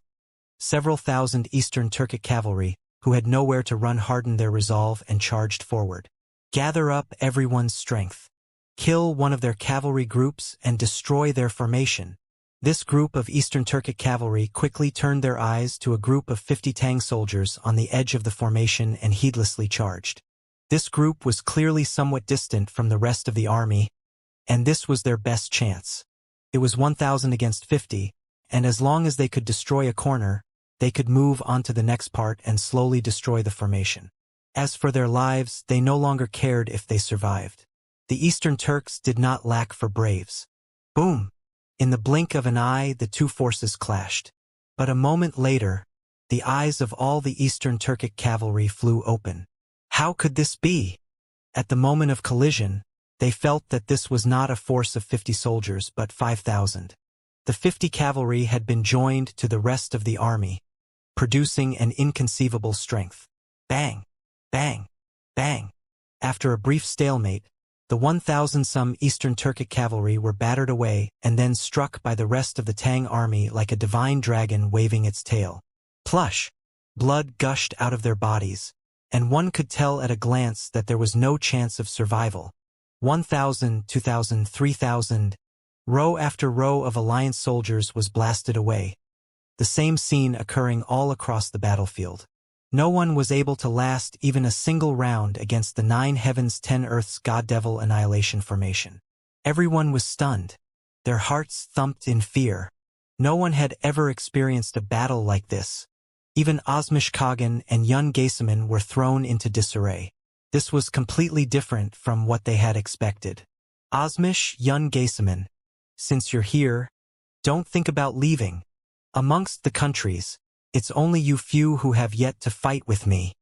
several thousand Eastern Turkic cavalry, who had nowhere to run, hardened their resolve and charged forward. Gather up everyone's strength. Kill one of their cavalry groups and destroy their formation. This group of Eastern Turkic cavalry quickly turned their eyes to a group of 50 Tang soldiers on the edge of the formation and heedlessly charged. This group was clearly somewhat distant from the rest of the army, and this was their best chance. It was 1,000 against 50, and as long as they could destroy a corner, they could move on to the next part and slowly destroy the formation. As for their lives, they no longer cared if they survived. The Eastern Turks did not lack for braves. Boom! In the blink of an eye, the two forces clashed. But a moment later, the eyes of all the Eastern Turkic cavalry flew open. How could this be? At the moment of collision, they felt that this was not a force of 50 soldiers but 5,000. The 50 cavalry had been joined to the rest of the army, producing an inconceivable strength. Bang! Bang! Bang! After a brief stalemate, the 1,000-some Eastern Turkic cavalry were battered away and then struck by the rest of the Tang army like a divine dragon waving its tail. Plush! Blood gushed out of their bodies, and one could tell at a glance that there was no chance of survival. 1,000, 2,000, 3,000. Row after row of Alliance soldiers was blasted away. The same scene occurring all across the battlefield. No one was able to last even a single round against the 9 heavens 10 earths God-Devil Annihilation formation. Everyone was stunned. Their hearts thumped in fear. No one had ever experienced a battle like this. Even Osmish Khagan and Yun Geiseman were thrown into disarray. This was completely different from what they had expected. Osmish, Yun Geiseman, since you're here, don't think about leaving. Amongst the countries, it's only you few who have yet to fight with me.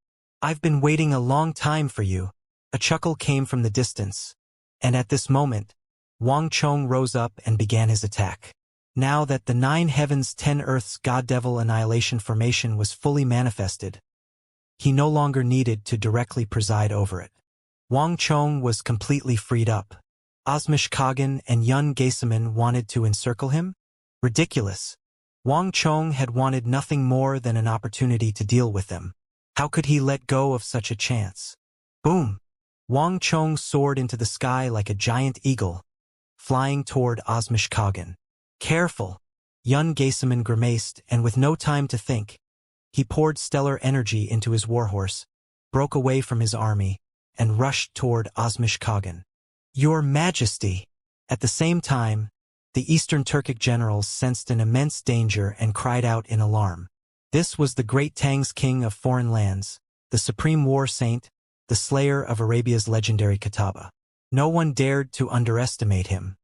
I've been waiting a long time for you. A chuckle came from the distance, and at this moment, Wang Chong rose up and began his attack. Now that the 9 heavens 10 earths God-Devil Annihilation formation was fully manifested, he no longer needed to directly preside over it. Wang Chong was completely freed up. Osmish Khagan and Yun Geiseman wanted to encircle him? Ridiculous. Wang Chong had wanted nothing more than an opportunity to deal with them. How could he let go of such a chance? Boom! Wang Chong soared into the sky like a giant eagle, flying toward Osmish Khagan. Careful! Yun Geiseman grimaced, and with no time to think, he poured stellar energy into his warhorse, broke away from his army, and rushed toward Osmish Khagan. Your Majesty! At the same time, the Eastern Turkic generals sensed an immense danger and cried out in alarm. This was the great Tang's king of foreign lands, the supreme war saint, the slayer of Arabia's legendary Kataba. No one dared to underestimate him.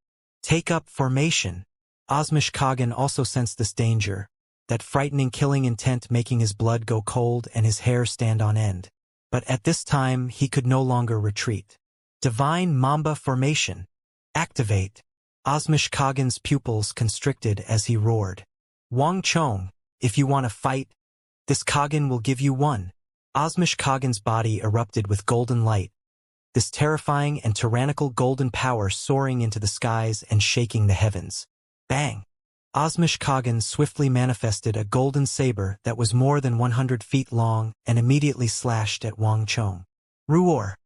Take up formation. Osmish Khagan also sensed this danger, that frightening killing intent making his blood go cold and his hair stand on end. But at this time he could no longer retreat. Divine Mamba Formation. Activate. Osmish Kagan's pupils constricted as he roared. Wang Chong, if you want to fight, this Kagan will give you one. Osmish Kagan's body erupted with golden light, this terrifying and tyrannical golden power soaring into the skies and shaking the heavens. Bang! Osmish Kagan swiftly manifested a golden saber that was more than 100 feet long and immediately slashed at Wang Chong. Roar!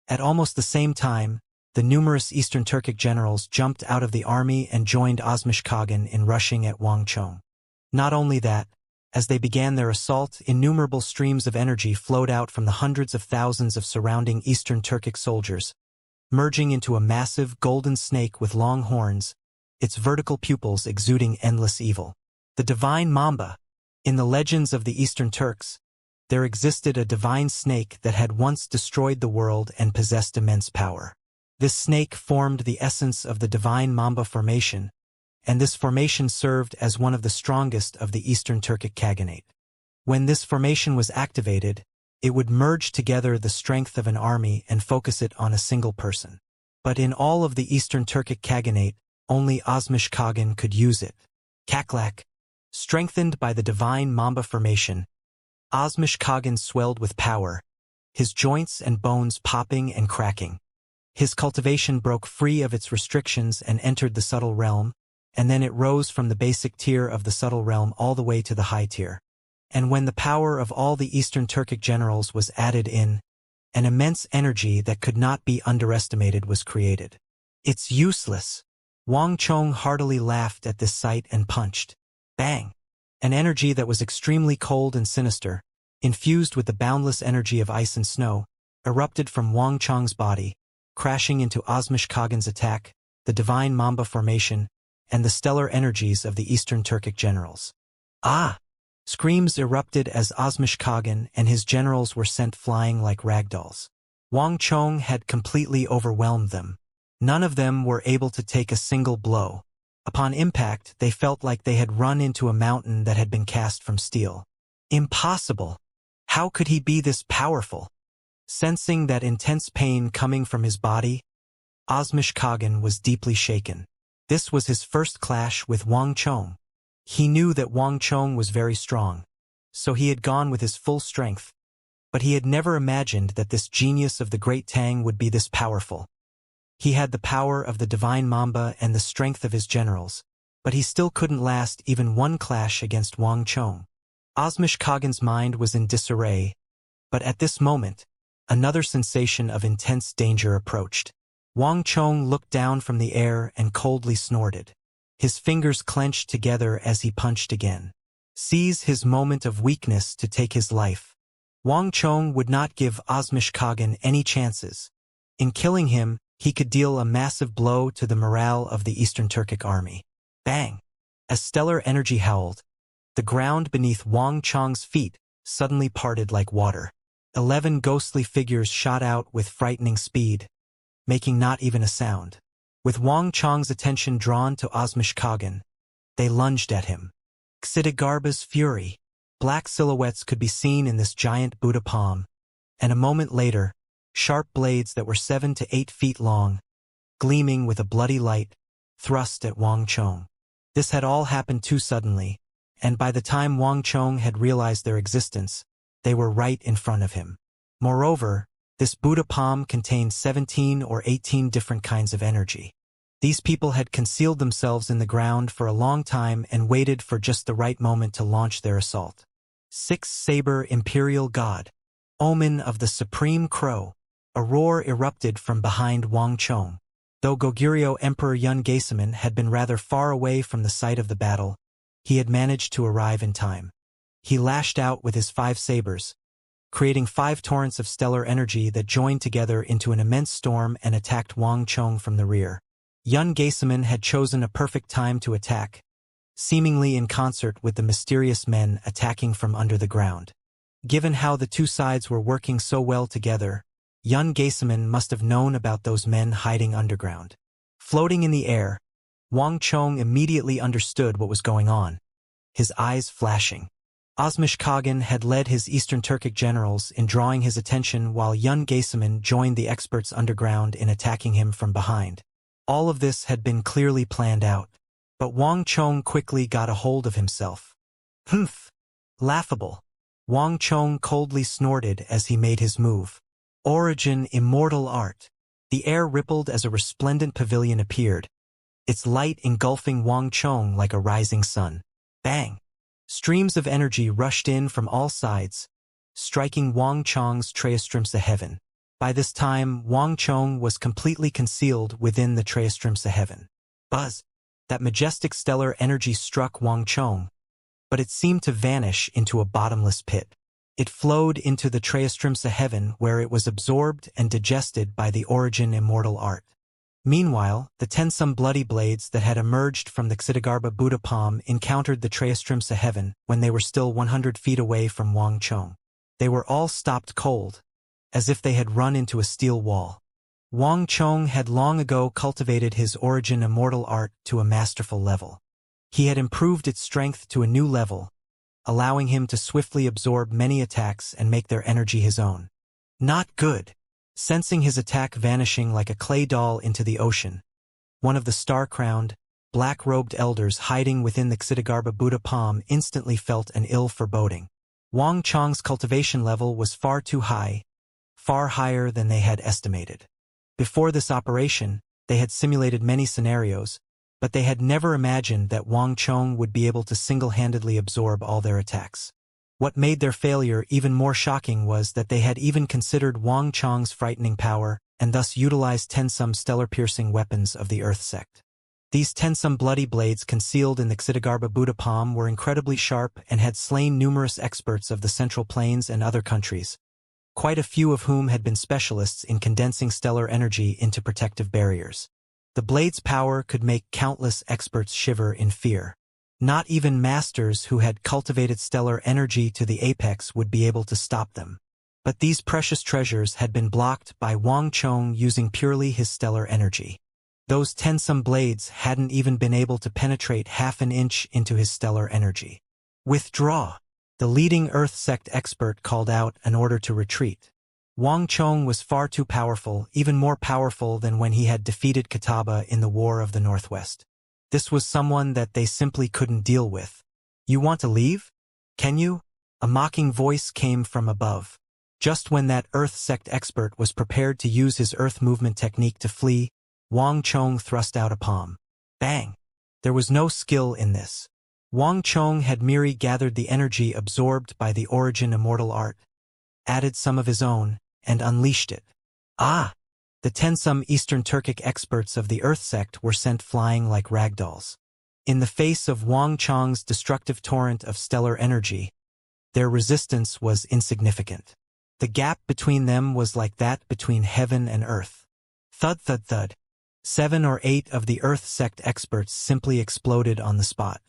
At almost the same time, the numerous Eastern Turkic generals jumped out of the army and joined Osmish Kagan in rushing at Wang Chong. Not only that, as they began their assault, innumerable streams of energy flowed out from the hundreds of thousands of surrounding Eastern Turkic soldiers, merging into a massive golden snake with long horns, its vertical pupils exuding endless evil. The Divine Mamba. In the legends of the Eastern Turks, there existed a divine snake that had once destroyed the world and possessed immense power. This snake formed the essence of the Divine Mamba formation, and this formation served as one of the strongest of the Eastern Turkic Khaganate. When this formation was activated, it would merge together the strength of an army and focus it on a single person. But in all of the Eastern Turkic Khaganate, only Osmish Kagan could use it. Kaklak. Strengthened by the Divine Mamba formation, Osmish Kagan swelled with power, his joints and bones popping and cracking. His cultivation broke free of its restrictions and entered the subtle realm, and then it rose from the basic tier of the subtle realm all the way to the high tier. And when the power of all the Eastern Turkic generals was added in, an immense energy that could not be underestimated was created. It's useless. Wang Chong heartily laughed at this sight and punched. Bang! An energy that was extremely cold and sinister, infused with the boundless energy of ice and snow, erupted from Wang Chong's body, crashing into Osmish Kagan's attack, the Divine Mamba formation, and the stellar energies of the Eastern Turkic generals. Ah! Screams erupted as Osmish Kagan and his generals were sent flying like ragdolls. Wang Chong had completely overwhelmed them. None of them were able to take a single blow. Upon impact, they felt like they had run into a mountain that had been cast from steel. Impossible! How could he be this powerful? Sensing that intense pain coming from his body, Osmish Kagan was deeply shaken. This was his first clash with Wang Chong. He knew that Wang Chong was very strong, so he had gone with his full strength. But he had never imagined that this genius of the Great Tang would be this powerful. He had the power of the Divine Mamba and the strength of his generals, but he still couldn't last even one clash against Wang Chong. Osmish Kagan's mind was in disarray, but at this moment, another sensation of intense danger approached. Wang Chong looked down from the air and coldly snorted. His fingers clenched together as he punched again. Seize his moment of weakness to take his life. Wang Chong would not give Osmish Kagan any chances. In killing him, he could deal a massive blow to the morale of the Eastern Turkic army. Bang! As stellar energy howled, the ground beneath Wang Chong's feet suddenly parted like water. 11 ghostly figures shot out with frightening speed, making not even a sound. With Wang Chong's attention drawn to Osmish Kagan, they lunged at him. Xidigarba's fury. Black silhouettes could be seen in this giant Buddha palm, and a moment later, sharp blades that were 7 to 8 feet long, gleaming with a bloody light, thrust at Wang Chong. This had all happened too suddenly, and by the time Wang Chong had realized their existence, they were right in front of him. Moreover, this Buddha palm contained 17 or 18 different kinds of energy. These people had concealed themselves in the ground for a long time and waited for just the right moment to launch their assault. 6 Saber Imperial God. Omen of the Supreme Crow. A roar erupted from behind Wang Chong. Though Goguryeo Emperor Yun Gaesaman had been rather far away from the site of the battle, he had managed to arrive in time. He lashed out with his 5 sabers, creating 5 torrents of stellar energy that joined together into an immense storm and attacked Wang Chong from the rear. Yun Gaesaman had chosen a perfect time to attack, seemingly in concert with the mysterious men attacking from under the ground. Given how the two sides were working so well together, Yun Gaesaman must have known about those men hiding underground. Floating in the air, Wang Chong immediately understood what was going on. his eyes flashing. Osmishkagan had led his Eastern Turkic generals in drawing his attention while Yun Gaysaman joined the experts underground in attacking him from behind. All of this had been clearly planned out. But Wang Chong quickly got a hold of himself. Humph! Laughable. Wang Chong coldly snorted as he made his move. Origin Immortal Art. The air rippled as a resplendent pavilion appeared, its light engulfing Wang Chong like a rising sun. Bang! Streams of energy rushed in from all sides, striking Wang Chong's Trayastrimsa heaven. By this time, Wang Chong was completely concealed within the Trayastrimsa heaven. Buzz! That majestic stellar energy struck Wang Chong, but it seemed to vanish into a bottomless pit. It flowed into the Trayastrimsa heaven where it was absorbed and digested by the Origin Immortal Art. Meanwhile, the 10-some bloody blades that had emerged from the Xitigarbha Buddha palm encountered the Trayastrimsa heaven when they were still 100 feet away from Wang Chong. They were all stopped cold, as if they had run into a steel wall. Wang Chong had long ago cultivated his Origin Immortal Art to a masterful level. He had improved its strength to a new level, allowing him to swiftly absorb many attacks and make their energy his own. Not good. Sensing his attack vanishing like a clay doll into the ocean, one of the star-crowned, black-robed elders hiding within the Xitigarbha Buddha palm instantly felt an ill foreboding. Wang Chong's cultivation level was far too high, far higher than they had estimated. Before this operation, they had simulated many scenarios, but they had never imagined that Wang Chong would be able to single-handedly absorb all their attacks. What made their failure even more shocking was that they had even considered Wang Chong's frightening power and thus utilized 10-some stellar-piercing weapons of the Earth sect. These 10-some bloody blades concealed in the Xitigarbha Buddha palm were incredibly sharp and had slain numerous experts of the Central Plains and other countries, quite a few of whom had been specialists in condensing stellar energy into protective barriers. The blade's power could make countless experts shiver in fear. Not even masters who had cultivated stellar energy to the apex would be able to stop them. But these precious treasures had been blocked by Wang Chong using purely his stellar energy. Those 10-some blades hadn't even been able to penetrate half an inch into his stellar energy. Withdraw! The leading Earth sect expert called out in order to retreat. Wang Chong was far too powerful, even more powerful than when he had defeated Catawba in the War of the Northwest. This was someone that they simply couldn't deal with. You want to leave? Can you? A mocking voice came from above. Just when that Earth sect expert was prepared to use his Earth movement technique to flee, Wang Chong thrust out a palm. Bang! There was no skill in this. Wang Chong had merely gathered the energy absorbed by the Origin Immortal Art, added some of his own, and unleashed it. Ah! The 10-some Eastern Turkic experts of the Earth sect were sent flying like ragdolls. In the face of Wang Chong's destructive torrent of stellar energy, their resistance was insignificant. The gap between them was like that between heaven and earth. Thud thud thud. 7 or 8 of the Earth sect experts simply exploded on the spot.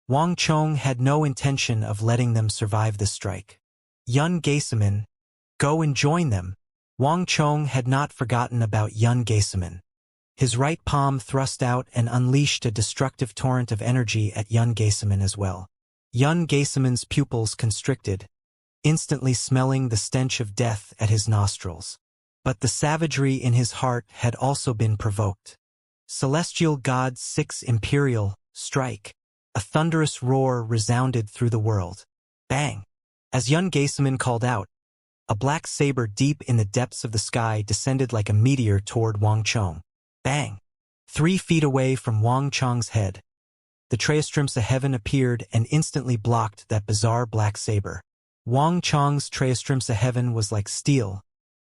Wang Chong had no intention of letting them survive this strike. Yun Gaysaman, go and join them. Wang Chong had not forgotten about Yun Gaysaman. His right palm thrust out and unleashed a destructive torrent of energy at Yun Gaysaman as well. Yun Gaysaman's pupils constricted, instantly smelling the stench of death at his nostrils. But the savagery in his heart had also been provoked. Celestial God 6 Imperial, strike! A thunderous roar resounded through the world. Bang! As Yun Gaysaman called out, a black saber deep in the depths of the sky descended like a meteor toward Wang Chong. Bang! 3 feet away from Wang Chong's head, the Trayastrimsa heaven appeared and instantly blocked that bizarre black saber. Wang Chong's Trayastrimsa heaven was like steel,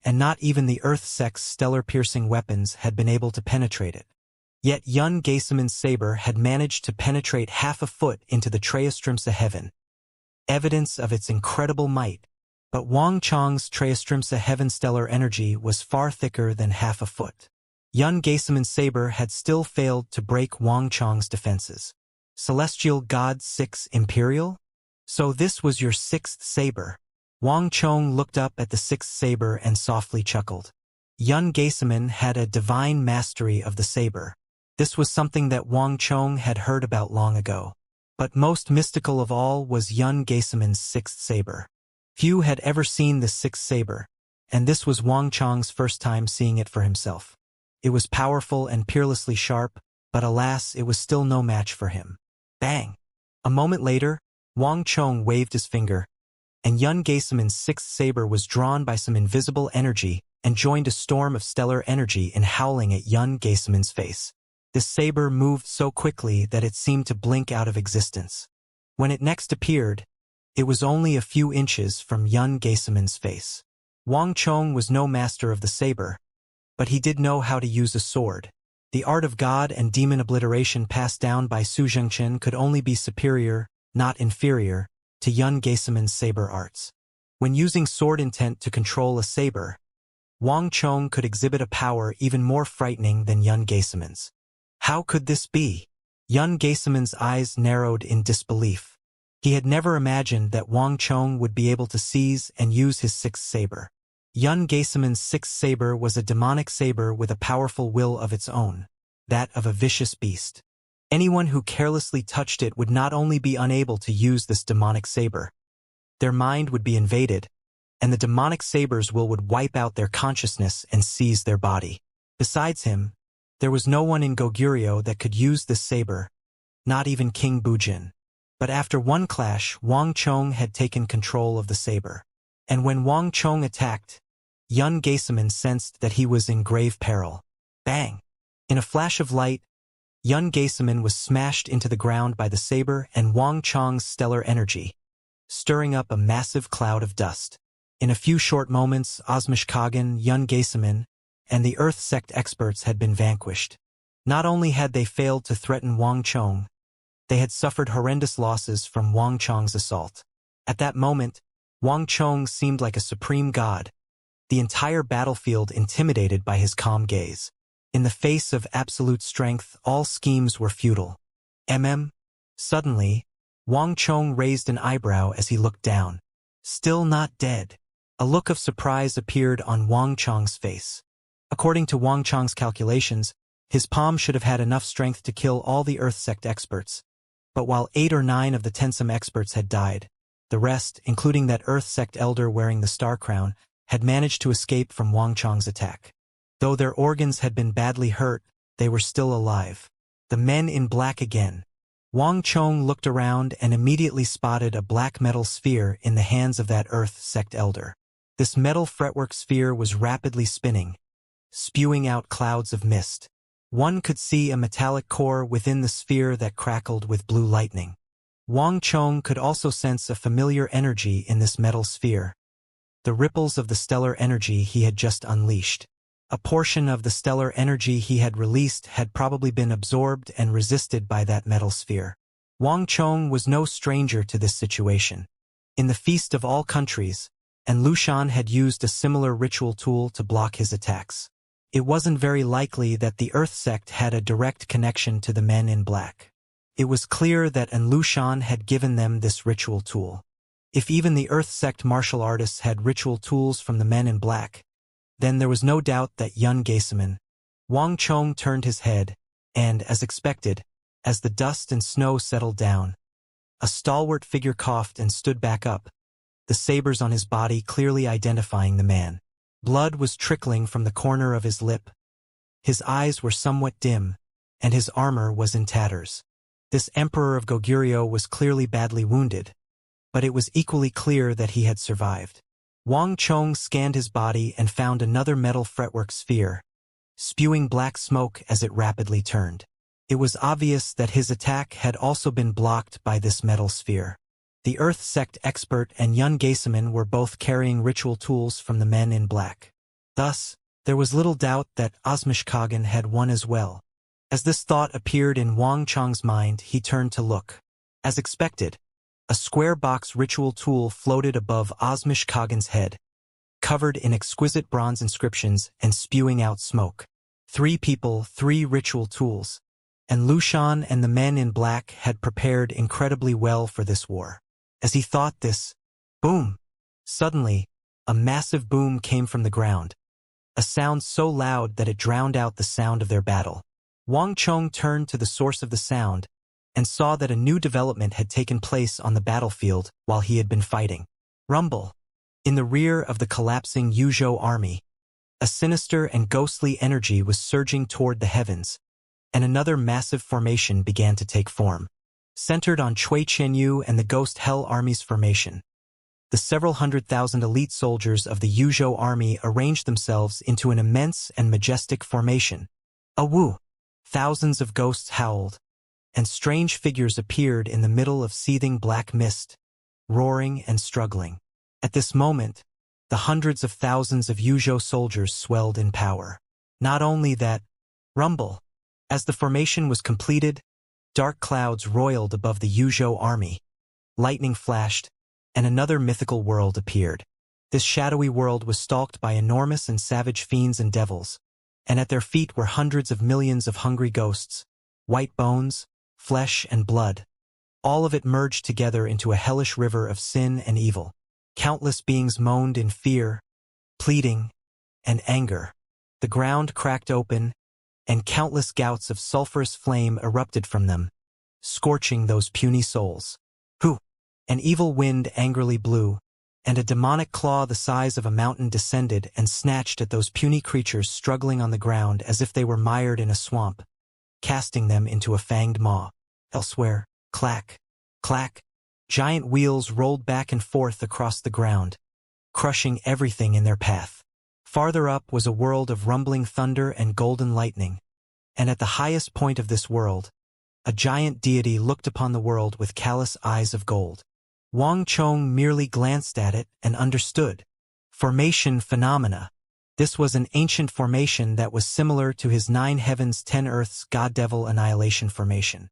and not even the Earth sect's stellar-piercing weapons had been able to penetrate it. Yet Yun Gaysaman's saber had managed to penetrate half a foot into the Trayastrimsa heaven, evidence of its incredible might. But Wang Chong's Trayastrimsa heaven stellar energy was far thicker than half a foot. Yun Gaysaman's saber had still failed to break Wang Chong's defenses. Celestial God 6 Imperial? So this was your 6th saber. Wang Chong looked up at the 6th saber and softly chuckled. Yun Gaysaman had a divine mastery of the saber. This was something that Wang Chong had heard about long ago. But most mystical of all was Yun Geisemen's sixth saber. Few had ever seen the sixth saber, and this was Wang Chong's first time seeing it for himself. It was powerful and peerlessly sharp, but alas, it was still no match for him. Bang! A moment later, Wang Chong waved his finger, and Yun Geisemen's sixth saber was drawn by some invisible energy and joined a storm of stellar energy in howling at Yun Geisemen's face. This saber moved so quickly that it seemed to blink out of existence. When it next appeared, it was only a few inches from Yun Geisemen's face. Wang Chong was no master of the saber, but he did know how to use a sword. The art of god and demon obliteration passed down by Su Zhengchen could only be superior, not inferior, to Yun Geisemen's saber arts. When using sword intent to control a saber, Wang Chong could exhibit a power even more frightening than Yun Geisemen's. How could this be? Yun Geisemen's eyes narrowed in disbelief. He had never imagined that Wang Chong would be able to seize and use his sixth saber. Yun Geisemen's sixth saber was a demonic saber with a powerful will of its own, that of a vicious beast. Anyone who carelessly touched it would not only be unable to use this demonic saber, their mind would be invaded, and the demonic saber's will would wipe out their consciousness and seize their body. Besides him, there was no one in Goguryeo that could use this saber, not even King Bujin. But after one clash, Wang Chong had taken control of the saber. And when Wang Chong attacked, Yun Geisemen sensed that he was in grave peril. Bang! In a flash of light, Yun Geisemen was smashed into the ground by the saber and Wang Chong's stellar energy, stirring up a massive cloud of dust. In a few short moments, Osmishkagan, Yun Geisemen, and the Earth Sect experts had been vanquished. Not only had they failed to threaten Wang Chong, they had suffered horrendous losses from Wang Chong's assault. At that moment, Wang Chong seemed like a supreme god, the entire battlefield intimidated by his calm gaze. In the face of absolute strength, all schemes were futile. Suddenly, Wang Chong raised an eyebrow as he looked down. Still not dead. A look of surprise appeared on Wang Chong's face. According to Wang Chong's calculations, his palm should have had enough strength to kill all the Earth Sect experts. But while 8 or 9 of the Tensum experts had died, the rest, including that Earth Sect elder wearing the star crown, had managed to escape from Wang Chong's attack. Though their organs had been badly hurt, they were still alive. The men in black again. Wang Chong looked around and immediately spotted a black metal sphere in the hands of that Earth Sect elder. This metal fretwork sphere was rapidly spinning, spewing out clouds of mist. One could see a metallic core within the sphere that crackled with blue lightning. Wang Chong could also sense a familiar energy in this metal sphere, the ripples of the stellar energy he had just unleashed. A portion of the stellar energy he had released had probably been absorbed and resisted by that metal sphere. Wang Chong was no stranger to this situation. In the Feast of All Countries, and Lushan had used a similar ritual tool to block his attacks. It wasn't very likely that the Earth Sect had a direct connection to the men in black. It was clear that An Lushan had given them this ritual tool. If even the Earth Sect martial artists had ritual tools from the men in black, then there was no doubt that Yun Geisemen. Wang Chong turned his head, and, as expected, as the dust and snow settled down, a stalwart figure coughed and stood back up, the sabers on his body clearly identifying the man. Blood was trickling from the corner of his lip. His eyes were somewhat dim, and his armor was in tatters. This Emperor of Goguryeo was clearly badly wounded, but it was equally clear that he had survived. Wang Chong scanned his body and found another metal fretwork sphere, spewing black smoke as it rapidly turned. It was obvious that his attack had also been blocked by this metal sphere. The Earth Sect expert and Yun Geisemen were both carrying ritual tools from the men in black. Thus, there was little doubt that Osmishkagan had won as well. As this thought appeared in Wang Chong's mind, he turned to look. As expected, a square box ritual tool floated above Osmishkagan's head, covered in exquisite bronze inscriptions and spewing out smoke. 3 people, 3 ritual tools. And Lushan and the men in black had prepared incredibly well for this war. As he thought this, boom! Suddenly, a massive boom came from the ground, a sound so loud that it drowned out the sound of their battle. Wang Chong turned to the source of the sound, and saw that a new development had taken place on the battlefield while he had been fighting. Rumble. In the rear of the collapsing Yuzhou army, a sinister and ghostly energy was surging toward the heavens, and another massive formation began to take form. Centered on Cui Qianyu and the Ghost Hell Army's formation, the several 100,000 elite soldiers of the Yuzhou army arranged themselves into an immense and majestic formation. Awoo! Thousands of ghosts howled, and strange figures appeared in the middle of seething black mist, roaring and struggling. At this moment, the hundreds of thousands of Yuzhou soldiers swelled in power. Not only that, rumble. As the formation was completed, dark clouds roiled above the Yuzhou army. Lightning flashed, and another mythical world appeared. This shadowy world was stalked by enormous and savage fiends and devils, and at their feet were hundreds of millions of hungry ghosts, white bones, flesh and blood. All of it merged together into a hellish river of sin and evil. Countless beings moaned in fear, pleading, and anger. The ground cracked open, and countless gouts of sulphurous flame erupted from them, scorching those puny souls. Who? An evil wind angrily blew, and a demonic claw the size of a mountain descended and snatched at those puny creatures struggling on the ground as if they were mired in a swamp, casting them into a fanged maw. Elsewhere, clack, clack, giant wheels rolled back and forth across the ground, crushing everything in their path. Farther up was a world of rumbling thunder and golden lightning, and at the highest point of this world, a giant deity looked upon the world with callous eyes of gold. Wang Chong merely glanced at it and understood. Formation phenomena. This was an ancient formation that was similar to his 9 heavens 10 earths God-Devil annihilation formation.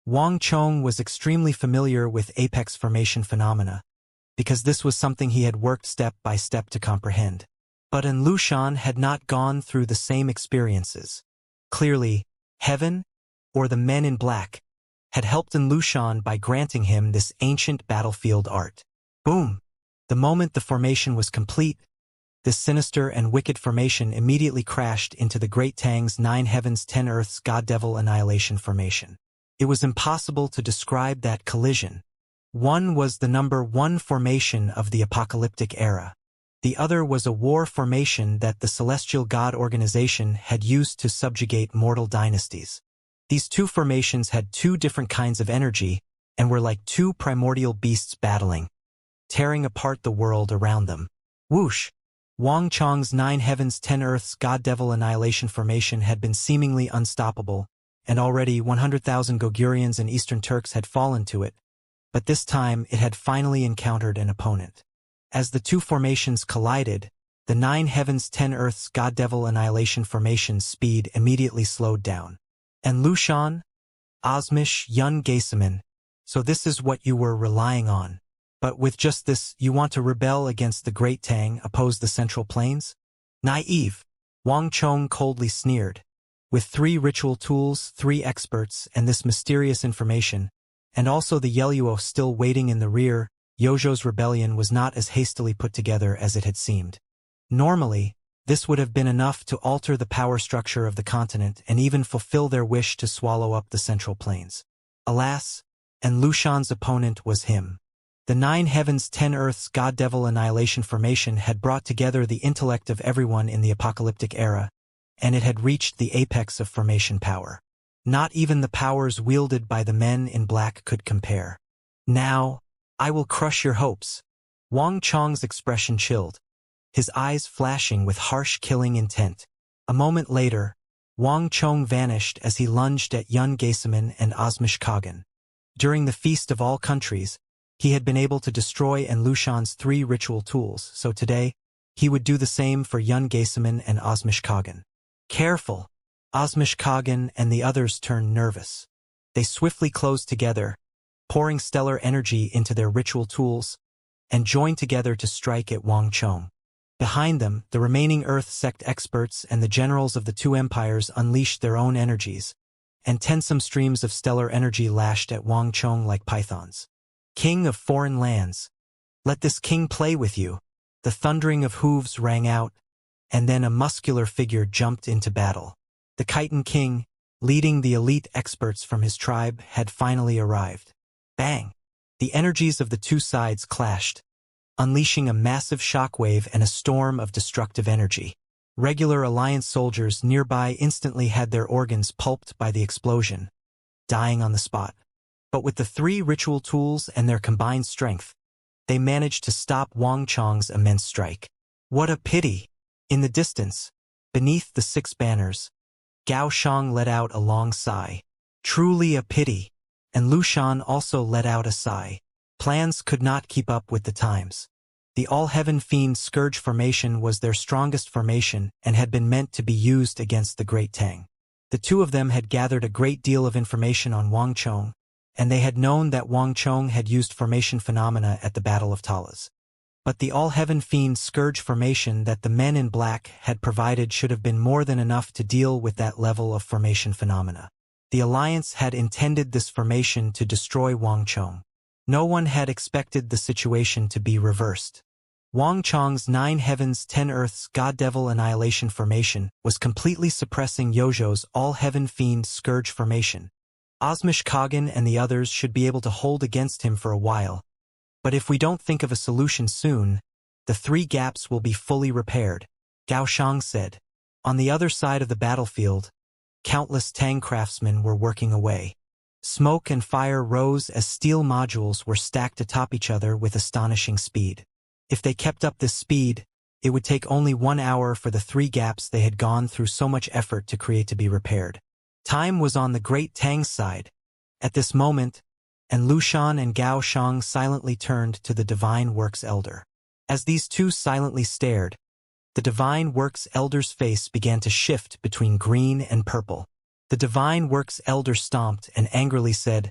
Wang Chong was extremely familiar with apex formation phenomena, because this was something he had worked step by step to comprehend. But An Lushan had not gone through the same experiences. Clearly, heaven, or the men in black, had helped An Lushan by granting him this ancient battlefield art. Boom! The moment the formation was complete, this sinister and wicked formation immediately crashed into the Great Tang's 9 heavens 10 earths God-Devil annihilation formation. It was impossible to describe that collision. One was the number 1 formation of the apocalyptic era. The other was a war formation that the celestial god organization had used to subjugate mortal dynasties. These two formations had 2 different kinds of energy and were like 2 primordial beasts battling, tearing apart the world around them. Whoosh! Wang Chong's 9 heavens 10 earths God-Devil annihilation formation had been seemingly unstoppable, and already 100,000 Gogurians and Eastern Turks had fallen to it, but this time it had finally encountered an opponent. As the 2 formations collided, the 9 heavens 10 earths God-Devil annihilation formation's speed immediately slowed down. And Lushan? Osmish Yun Geisaman, so this is what you were relying on. But with just this, you want to rebel against the Great Tang, oppose the Central Plains? Naive! Wang Chong coldly sneered. With 3 ritual tools, 3 experts, and this mysterious information, and also the Yeluo still waiting in the rear, Yozhou's rebellion was not as hastily put together as it had seemed. Normally, this would have been enough to alter the power structure of the continent and even fulfill their wish to swallow up the Central Plains. Alas, and Lushan's opponent was him. The 9 heavens 10 earths God-Devil annihilation formation had brought together the intellect of everyone in the apocalyptic era, and it had reached the apex of formation power. Not even the powers wielded by the men in black could compare. Now, I will crush your hopes. Wang Chong's expression chilled, his eyes flashing with harsh killing intent. A moment later, Wang Chong vanished as he lunged at Yun Geisaman and Osmish Kagan. During the Feast of All Countries, he had been able to destroy An Lushan's 3 ritual tools, so today, he would do the same for Yun Geisaman and Osmish Kagan. Careful! Osmish Kagan and the others turned nervous. They swiftly closed together, pouring stellar energy into their ritual tools, and joined together to strike at Wang Chong. Behind them, the remaining Earth sect experts and the generals of the 2 empires unleashed their own energies, and tensome streams of stellar energy lashed at Wang Chong like pythons. King of foreign lands, let this king play with you. The thundering of hooves rang out, and then a muscular figure jumped into battle. The Khitan king, leading the elite experts from his tribe, had finally arrived. Bang! The energies of the two sides clashed, unleashing a massive shockwave and a storm of destructive energy. Regular Alliance soldiers nearby instantly had their organs pulped by the explosion, dying on the spot. But with the three ritual tools and their combined strength, they managed to stop Wang Chong's immense strike. What a pity! In the distance, beneath the 6 banners, Gao Shang let out a long sigh. Truly a pity. And Lu Shan also let out a sigh. Plans could not keep up with the times. The All-Heaven Fiend Scourge formation was their strongest formation and had been meant to be used against the Great Tang. The two of them had gathered a great deal of information on Wang Chong, and they had known that Wang Chong had used formation phenomena at the Battle of Talas. But the All-Heaven Fiend Scourge formation that the men in black had provided should have been more than enough to deal with that level of formation phenomena. The Alliance had intended this formation to destroy Wang Chong. No one had expected the situation to be reversed. Wang Chong's 9 heavens 10 earths God-Devil Annihilation formation was completely suppressing Youzhou's All-Heaven Fiend Scourge formation. Osmish Kagan and the others should be able to hold against him for a while, but if we don't think of a solution soon, the 3 gaps will be fully repaired, Gao Shang said. On the other side of the battlefield, countless Tang craftsmen were working away. Smoke and fire rose as steel modules were stacked atop each other with astonishing speed. If they kept up this speed, it would take only 1 hour for the 3 gaps they had gone through so much effort to create to be repaired. Time was on the Great Tang's side. At this moment, and Lu Shan and Gao Shang silently turned to the Divine Works Elder. As these two silently stared, the Divine Works Elder's face began to shift between green and purple. The Divine Works Elder stomped and angrily said,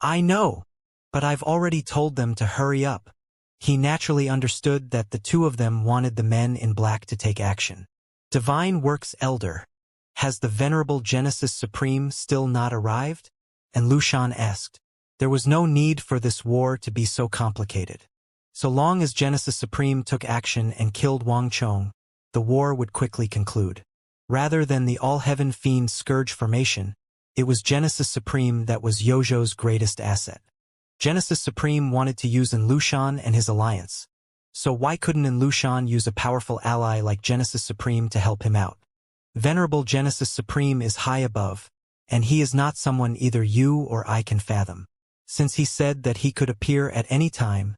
"I know, but I've already told them to hurry up." He naturally understood that the two of them wanted the men in black to take action. Divine Works Elder, has the Venerable Genesis Supreme still not arrived? And Lu Shan asked. There was no need for this war to be so complicated. So long as Genesis Supreme took action and killed Wang Chong, the war would quickly conclude. Rather than the All-Heaven Fiend Scourge formation, it was Genesis Supreme that was Youzhou's greatest asset. Genesis Supreme wanted to use Lu Shan and his alliance. So why couldn't Lu Shan use a powerful ally like Genesis Supreme to help him out? Venerable Genesis Supreme is high above, and he is not someone either you or I can fathom. Since he said that he could appear at any time,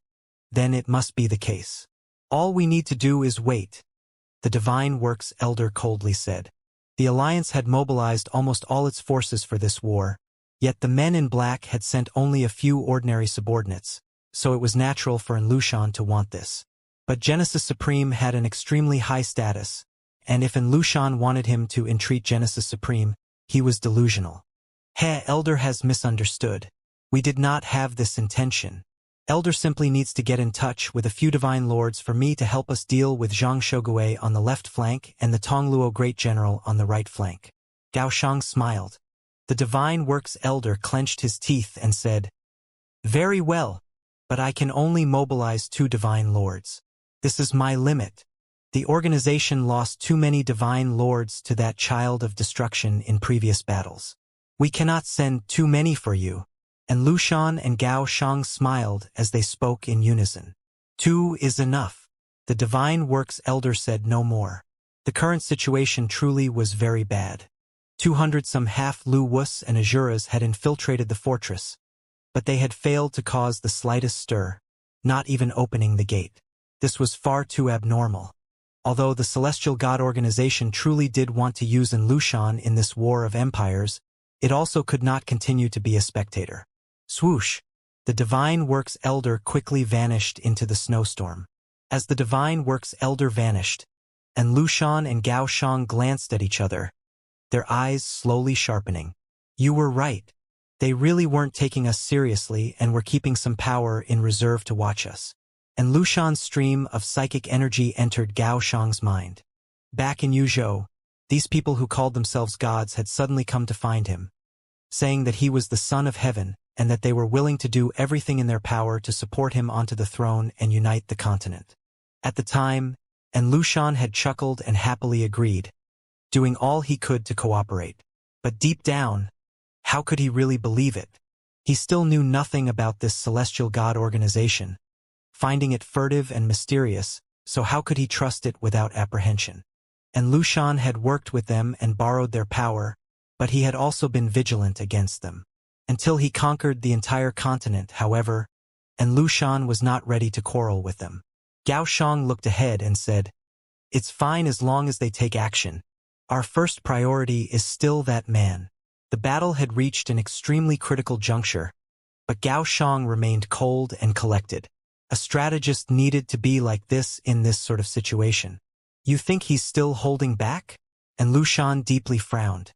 then it must be the case. All we need to do is wait, the Divine Works Elder coldly said. The Alliance had mobilized almost all its forces for this war, yet the men in black had sent only a few ordinary subordinates, so it was natural for Lu Shan to want this. But Genesis Supreme had an extremely high status, and if Lu Shan wanted him to entreat Genesis Supreme, he was delusional. Elder has misunderstood. We did not have this intention. Elder simply needs to get in touch with a few Divine Lords for me to help us deal with Zhang Shogui on the left flank and the Tongluo Great General on the right flank. Gao Shang smiled. The Divine Works Elder clenched his teeth and said, "Very well, but I can only mobilize 2 Divine Lords. This is my limit. The organization lost too many Divine Lords to that child of destruction in previous battles. We cannot send too many for you." And Lu Shan and Gao Shang smiled as they spoke in unison. 2 is enough. The Divine Works Elder said no more. The current situation truly was very bad. 200-some half-Lu Wus and Azuras had infiltrated the fortress, but they had failed to cause the slightest stir, not even opening the gate. This was far too abnormal. Although the Celestial God Organization truly did want to use Lu Shan in this war of empires, it also could not continue to be a spectator. Swoosh! The Divine Works Elder quickly vanished into the snowstorm. As the Divine Works Elder vanished, and Lu Shan and Gao Shang glanced at each other, their eyes slowly sharpening. You were right. They really weren't taking us seriously and were keeping some power in reserve to watch us. And Lu Shan's stream of psychic energy entered Gao Shang's mind. Back in Youzhou, these people who called themselves gods had suddenly come to find him, saying that he was the son of heaven, and that they were willing to do everything in their power to support him onto the throne and unite the continent. At the time, Lu Shan had chuckled and happily agreed, doing all he could to cooperate. But deep down, how could he really believe it? He still knew nothing about this celestial god organization, finding it furtive and mysterious, so how could he trust it without apprehension? And Lu Shan had worked with them and borrowed their power, but he had also been vigilant against them. Until he conquered the entire continent, however, and Lu Shan was not ready to quarrel with them. Gao Shang looked ahead and said, "It's fine as long as they take action. Our first priority is still that man." The battle had reached an extremely critical juncture, but Gao Shang remained cold and collected. A strategist needed to be like this in this sort of situation. "You think he's still holding back?" And Lu Shan deeply frowned.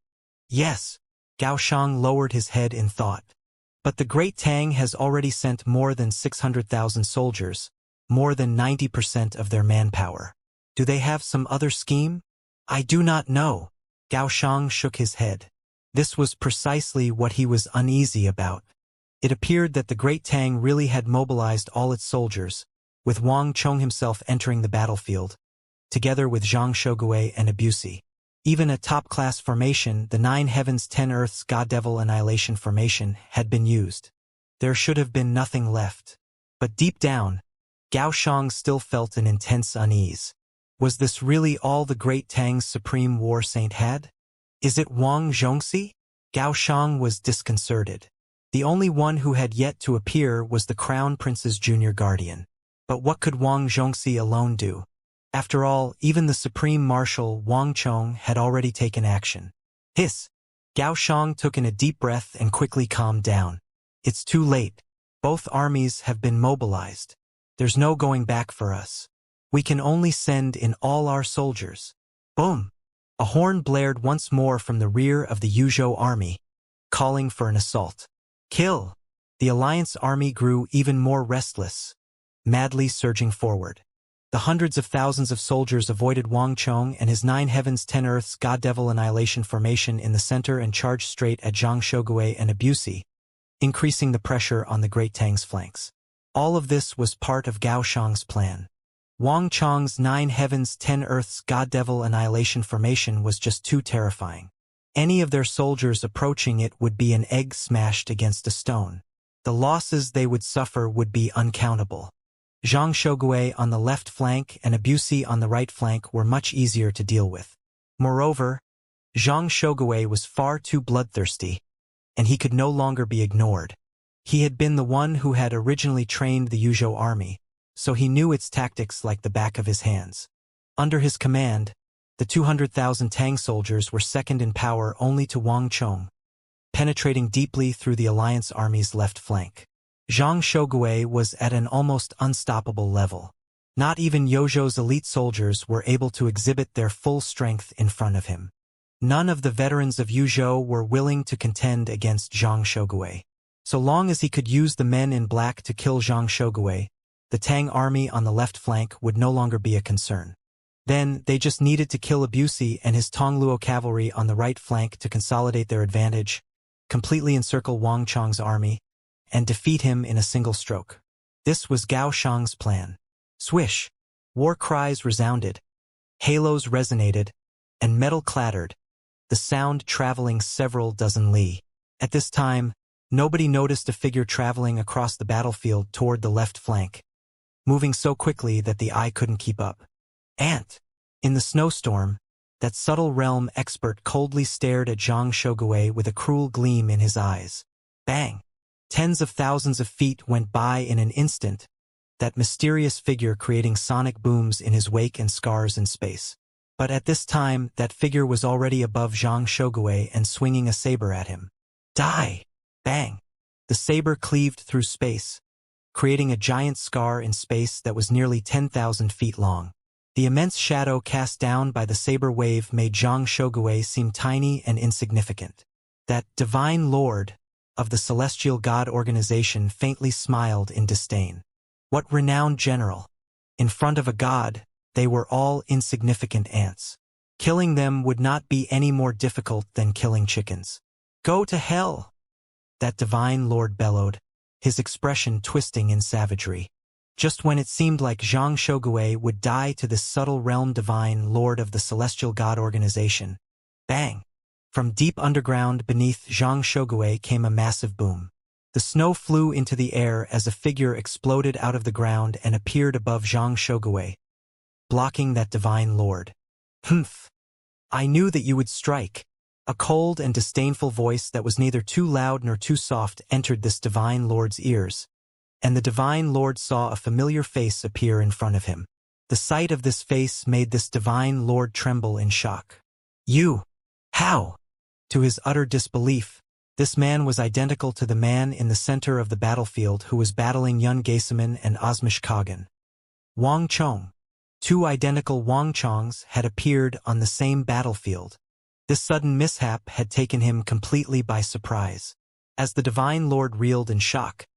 "Yes." Gao Shang lowered his head in thought. "But the Great Tang has already sent more than 600,000 soldiers, more than 90% of their manpower. Do they have some other scheme?" "I do not know." Gao Shang shook his head. This was precisely what he was uneasy about. It appeared that the Great Tang really had mobilized all its soldiers, with Wang Chong himself entering the battlefield, together with Zhang Shogui and Abusi. Even a top-class formation, the 9 Heavens 10 Earths God-Devil Annihilation formation, had been used. There should have been nothing left. But deep down, Gao Shang still felt an intense unease. Was this really all the Great Tang's supreme war saint had? Is it Wang Zhongxi? Gao Shang was disconcerted. The only one who had yet to appear was the Crown Prince's junior guardian. But what could Wang Zhongxi alone do? After all, even the Supreme Marshal Wang Chong had already taken action. Hiss! Gao Shang took in a deep breath and quickly calmed down. "It's too late. Both armies have been mobilized. There's no going back for us. We can only send in all our soldiers." Boom! A horn blared once more from the rear of the Yuzhou army, calling for an assault. "Kill!" The Alliance army grew even more restless, madly surging forward. The hundreds of thousands of soldiers avoided Wang Chong and his 9 Heavens 10 Earths God-Devil Annihilation formation in the center and charged straight at Zhang Shogui and Abusi, increasing the pressure on the Great Tang's flanks. All of this was part of Gao Shang's plan. Wang Chong's 9 Heavens 10 Earths God-Devil Annihilation formation was just too terrifying. Any of their soldiers approaching it would be an egg smashed against a stone. The losses they would suffer would be uncountable. Zhang Shogui on the left flank and Abusi on the right flank were much easier to deal with. Moreover, Zhang Shogui was far too bloodthirsty, and he could no longer be ignored. He had been the one who had originally trained the Yuzhou army, so he knew its tactics like the back of his hands. Under his command, the 200,000 Tang soldiers were second in power only to Wang Chong, penetrating deeply through the Alliance army's left flank. Zhang Shogui was at an almost unstoppable level. Not even Yozhou's elite soldiers were able to exhibit their full strength in front of him. None of the veterans of Yuzhou were willing to contend against Zhang Shogui. So long as he could use the men in black to kill Zhang Shogui, the Tang army on the left flank would no longer be a concern. Then, they just needed to kill Abusi and his Tongluo cavalry on the right flank to consolidate their advantage, completely encircle Wang Chong's army, and defeat him in a single stroke. This was Gao Shang's plan. Swish! War cries resounded, halos resonated, and metal clattered, the sound traveling several dozen li. At this time, nobody noticed a figure traveling across the battlefield toward the left flank, moving so quickly that the eye couldn't keep up. Ant! In the snowstorm, that subtle realm expert coldly stared at Zhang Shogui with a cruel gleam in his eyes. Bang! Tens of thousands of feet went by in an instant, that mysterious figure creating sonic booms in his wake and scars in space. But at this time, that figure was already above Zhang Shogui and swinging a saber at him. Die! Bang! The saber cleaved through space, creating a giant scar in space that was nearly 10,000 feet long. The immense shadow cast down by the saber wave made Zhang Shogui seem tiny and insignificant. That divine lord of the celestial god organization faintly smiled in disdain. What renowned general! In front of a god, they were all insignificant ants. Killing them would not be any more difficult than killing chickens. Go to hell! That divine lord bellowed, his expression twisting in savagery. Just when it seemed like Zhang Shogui would die to this subtle realm divine lord of the celestial god organization. Bang! From deep underground beneath Xianxia came a massive boom. The snow flew into the air as a figure exploded out of the ground and appeared above Xianxia, blocking that divine lord. "Humph! I knew that you would strike." A cold and disdainful voice that was neither too loud nor too soft entered this divine lord's ears, and the divine lord saw a familiar face appear in front of him. The sight of this face made this divine lord tremble in shock. "You? How?" To his utter disbelief, this man was identical to the man in the center of the battlefield who was battling Yun Gaisaman and Osmish Kagan. Wang Chong. Two identical Wang Chongs had appeared on the same battlefield. This sudden mishap had taken him completely by surprise. As the divine lord reeled in shock,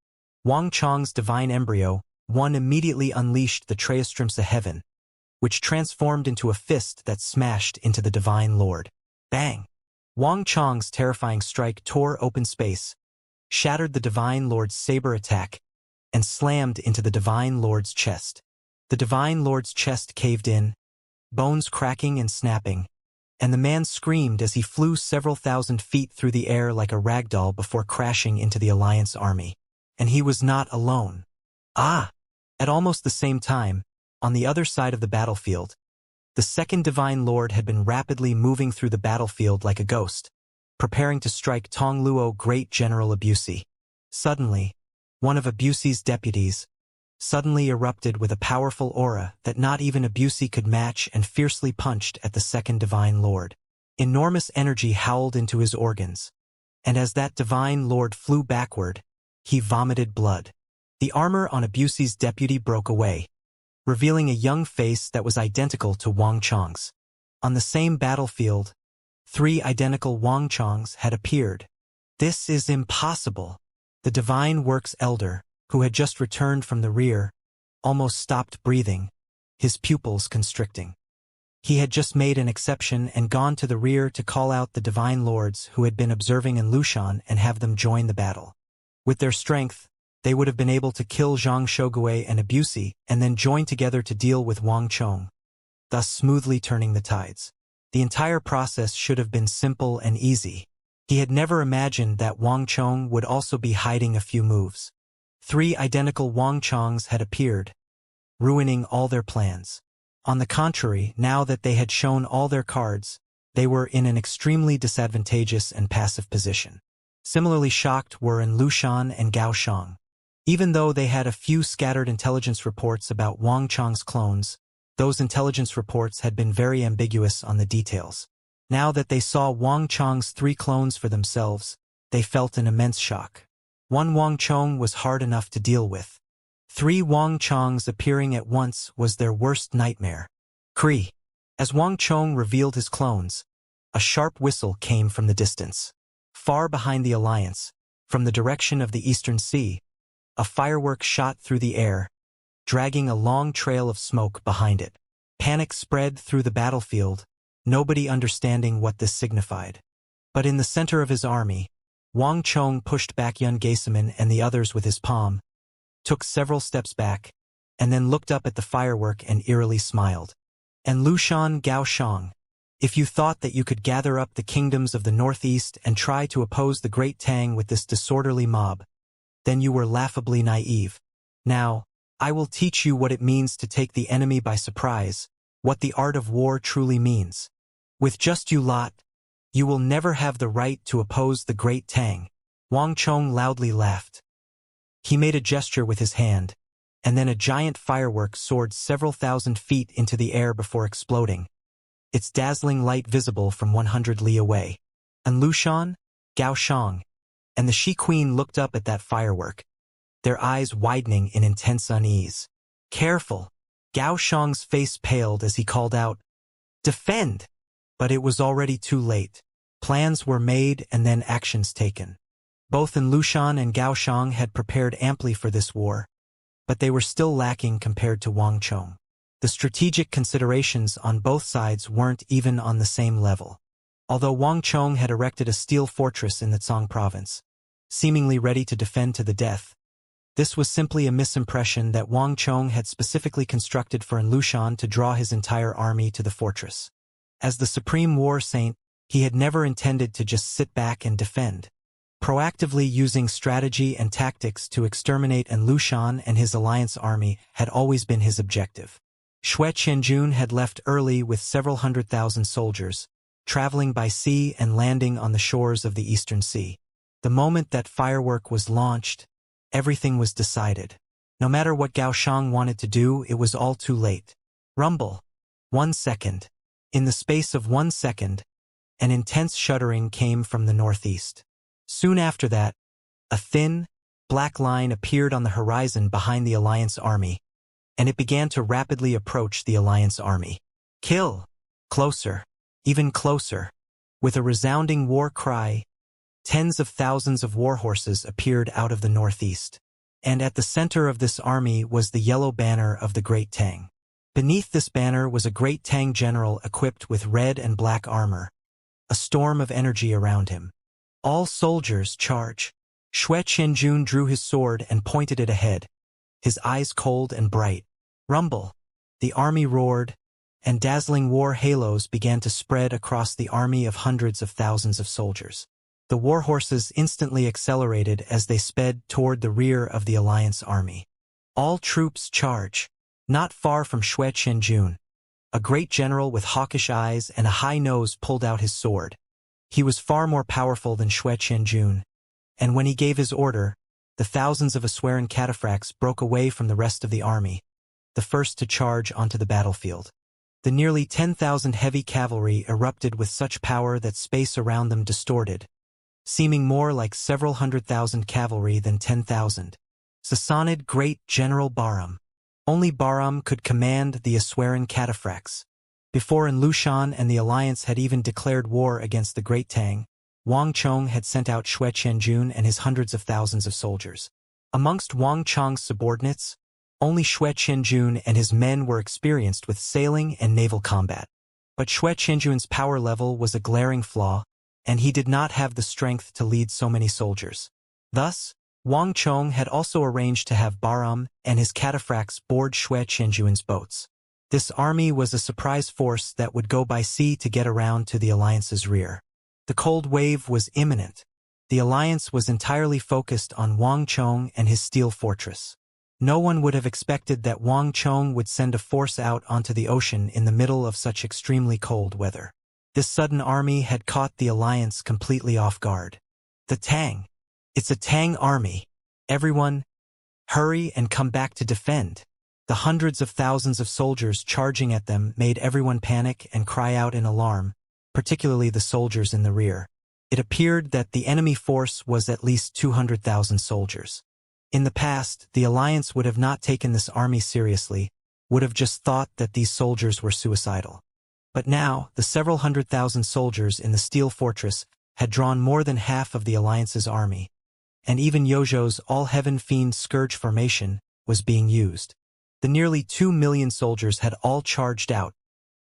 Wang Chong's divine embryo, one immediately unleashed the Transmigration heaven, which transformed into a fist that smashed into the divine lord. Bang! Wang Chong's terrifying strike tore open space, shattered the divine lord's saber attack, and slammed into the divine lord's chest. The divine lord's chest caved in, bones cracking and snapping, and the man screamed as he flew several thousand feet through the air like a ragdoll before crashing into the Alliance army. And he was not alone. Ah! At almost the same time, on the other side of the battlefield, the second divine lord had been rapidly moving through the battlefield like a ghost, preparing to strike Tong Luo Great General Abusi. Suddenly, one of Abusi's deputies suddenly erupted with a powerful aura that not even Abusi could match and fiercely punched at the second divine lord. Enormous energy howled into his organs, and as that divine lord flew backward, he vomited blood. The armor on Abusi's deputy broke away, revealing a young face that was identical to Wang Chong's. On the same battlefield, 3 identical Wang Chongs had appeared. "This is impossible." The Divine Works Elder, who had just returned from the rear, almost stopped breathing, his pupils constricting. He had just made an exception and gone to the rear to call out the Divine Lords who had been observing in Lushan and have them join the battle. With their strength, they would have been able to kill Zhang Shogui and Abusi and then join together to deal with Wang Chong, thus smoothly turning the tides. The entire process should have been simple and easy. He had never imagined that Wang Chong would also be hiding a few moves. 3 identical Wang Chongs had appeared, ruining all their plans. On the contrary, now that they had shown all their cards, they were in an extremely disadvantageous and passive position. Similarly shocked were in Lushan and Gaoshang. Even though they had a few scattered intelligence reports about Wang Chong's clones, those intelligence reports had been very ambiguous on the details. Now that they saw Wang Chong's 3 clones for themselves, they felt an immense shock. One Wang Chong was hard enough to deal with. 3 Wang Chongs appearing at once was their worst nightmare. Cree. As Wang Chong revealed his clones, a sharp whistle came from the distance. Far behind the Alliance, from the direction of the Eastern Sea, a firework shot through the air, dragging a long trail of smoke behind it. Panic spread through the battlefield, nobody understanding what this signified. But in the center of his army, Wang Chong pushed back Yun Gaisaman and the others with his palm, took several steps back, and then looked up at the firework and eerily smiled. And Lushan Gaoshang, if you thought that you could gather up the kingdoms of the northeast and try to oppose the Great Tang with this disorderly mob, then you were laughably naive. Now, I will teach you what it means to take the enemy by surprise, what the art of war truly means. With just you lot, you will never have the right to oppose the Great Tang. Wang Chong loudly laughed. He made a gesture with his hand, and then a giant firework soared several thousand feet into the air before exploding, its dazzling light visible from 100 li away. And Lushan, Gaoshang, and the Shi Queen looked up at that firework, their eyes widening in intense unease. Careful! Gaoshang's face paled as he called out, "Defend!" But it was already too late. Plans were made and then actions taken. Both in Lushan and Gaoshang had prepared amply for this war, but they were still lacking compared to Wang Chong. The strategic considerations on both sides weren't even on the same level. Although Wang Chong had erected a steel fortress in the Tsang province, seemingly ready to defend to the death, this was simply a misimpression that Wang Chong had specifically constructed for in Lushan to draw his entire army to the fortress. As the supreme war saint, He had never intended to just sit back and defend. Proactively using strategy and tactics to exterminate Lushan and his alliance army had always been his objective. Xue Qianjun had left early with several 100,000 soldiers, traveling by sea and landing on the shores of the Eastern Sea. The moment that firework was launched, everything was decided. No matter what Gao Shang wanted to do, it was all too late. Rumble. 1 second. In the space of 1 second, an intense shuddering came from the northeast. Soon after that, a thin, black line appeared on the horizon behind the Alliance army, and it began to rapidly approach the Alliance army. Kill! Closer. Even closer. With a resounding war cry, tens of thousands of warhorses appeared out of the northeast. And at the center of this army was the yellow banner of the Great Tang. Beneath this banner was a Great Tang general equipped with red and black armor, a storm of energy around him. All soldiers, charge! Xue Qianjun drew his sword and pointed it ahead, his eyes cold and bright. Rumble! The army roared, and dazzling war halos began to spread across the army of hundreds of thousands of soldiers. The warhorses instantly accelerated as they sped toward the rear of the Alliance army. All troops charge! Not far from Xue Qianjun, a great general with hawkish eyes and a high nose pulled out his sword. He was far more powerful than Xue Qianjun, and when he gave his order, the thousands of Aswaran cataphracts broke away from the rest of the army, the first to charge onto the battlefield. The nearly 10,000 heavy cavalry erupted with such power that space around them distorted, seeming more like several 100,000 cavalry than 10,000. Sassanid Great General Bahram. Only Bahram could command the Aswaran cataphracts. Before Lushan and the Alliance had even declared war against the Great Tang, Wang Chong had sent out Xue Qianjun and his hundreds of thousands of soldiers. Amongst Wang Chong's subordinates, only Xue Qianjun and his men were experienced with sailing and naval combat. But Xue Qianjun's power level was a glaring flaw, and he did not have the strength to lead so many soldiers. Thus, Wang Chong had also arranged to have Bahram and his cataphracts board Xue Qianjun's boats. This army was a surprise force that would go by sea to get around to the Alliance's rear. The cold wave was imminent. The Alliance was entirely focused on Wang Chong and his steel fortress. No one would have expected that Wang Chong would send a force out onto the ocean in the middle of such extremely cold weather. This sudden army had caught the Alliance completely off guard. The Tang. It's a Tang army. Everyone, hurry and come back to defend. The hundreds of thousands of soldiers charging at them made everyone panic and cry out in alarm, particularly the soldiers in the rear. It appeared that the enemy force was at least 200,000 soldiers. In the past, the Alliance would have not taken this army seriously, would have just thought that these soldiers were suicidal. But now, the several 100,000 soldiers in the steel fortress had drawn more than half of the Alliance's army, and even Yozhou's all-heaven fiend scourge formation was being used. The nearly 2 million soldiers had all charged out,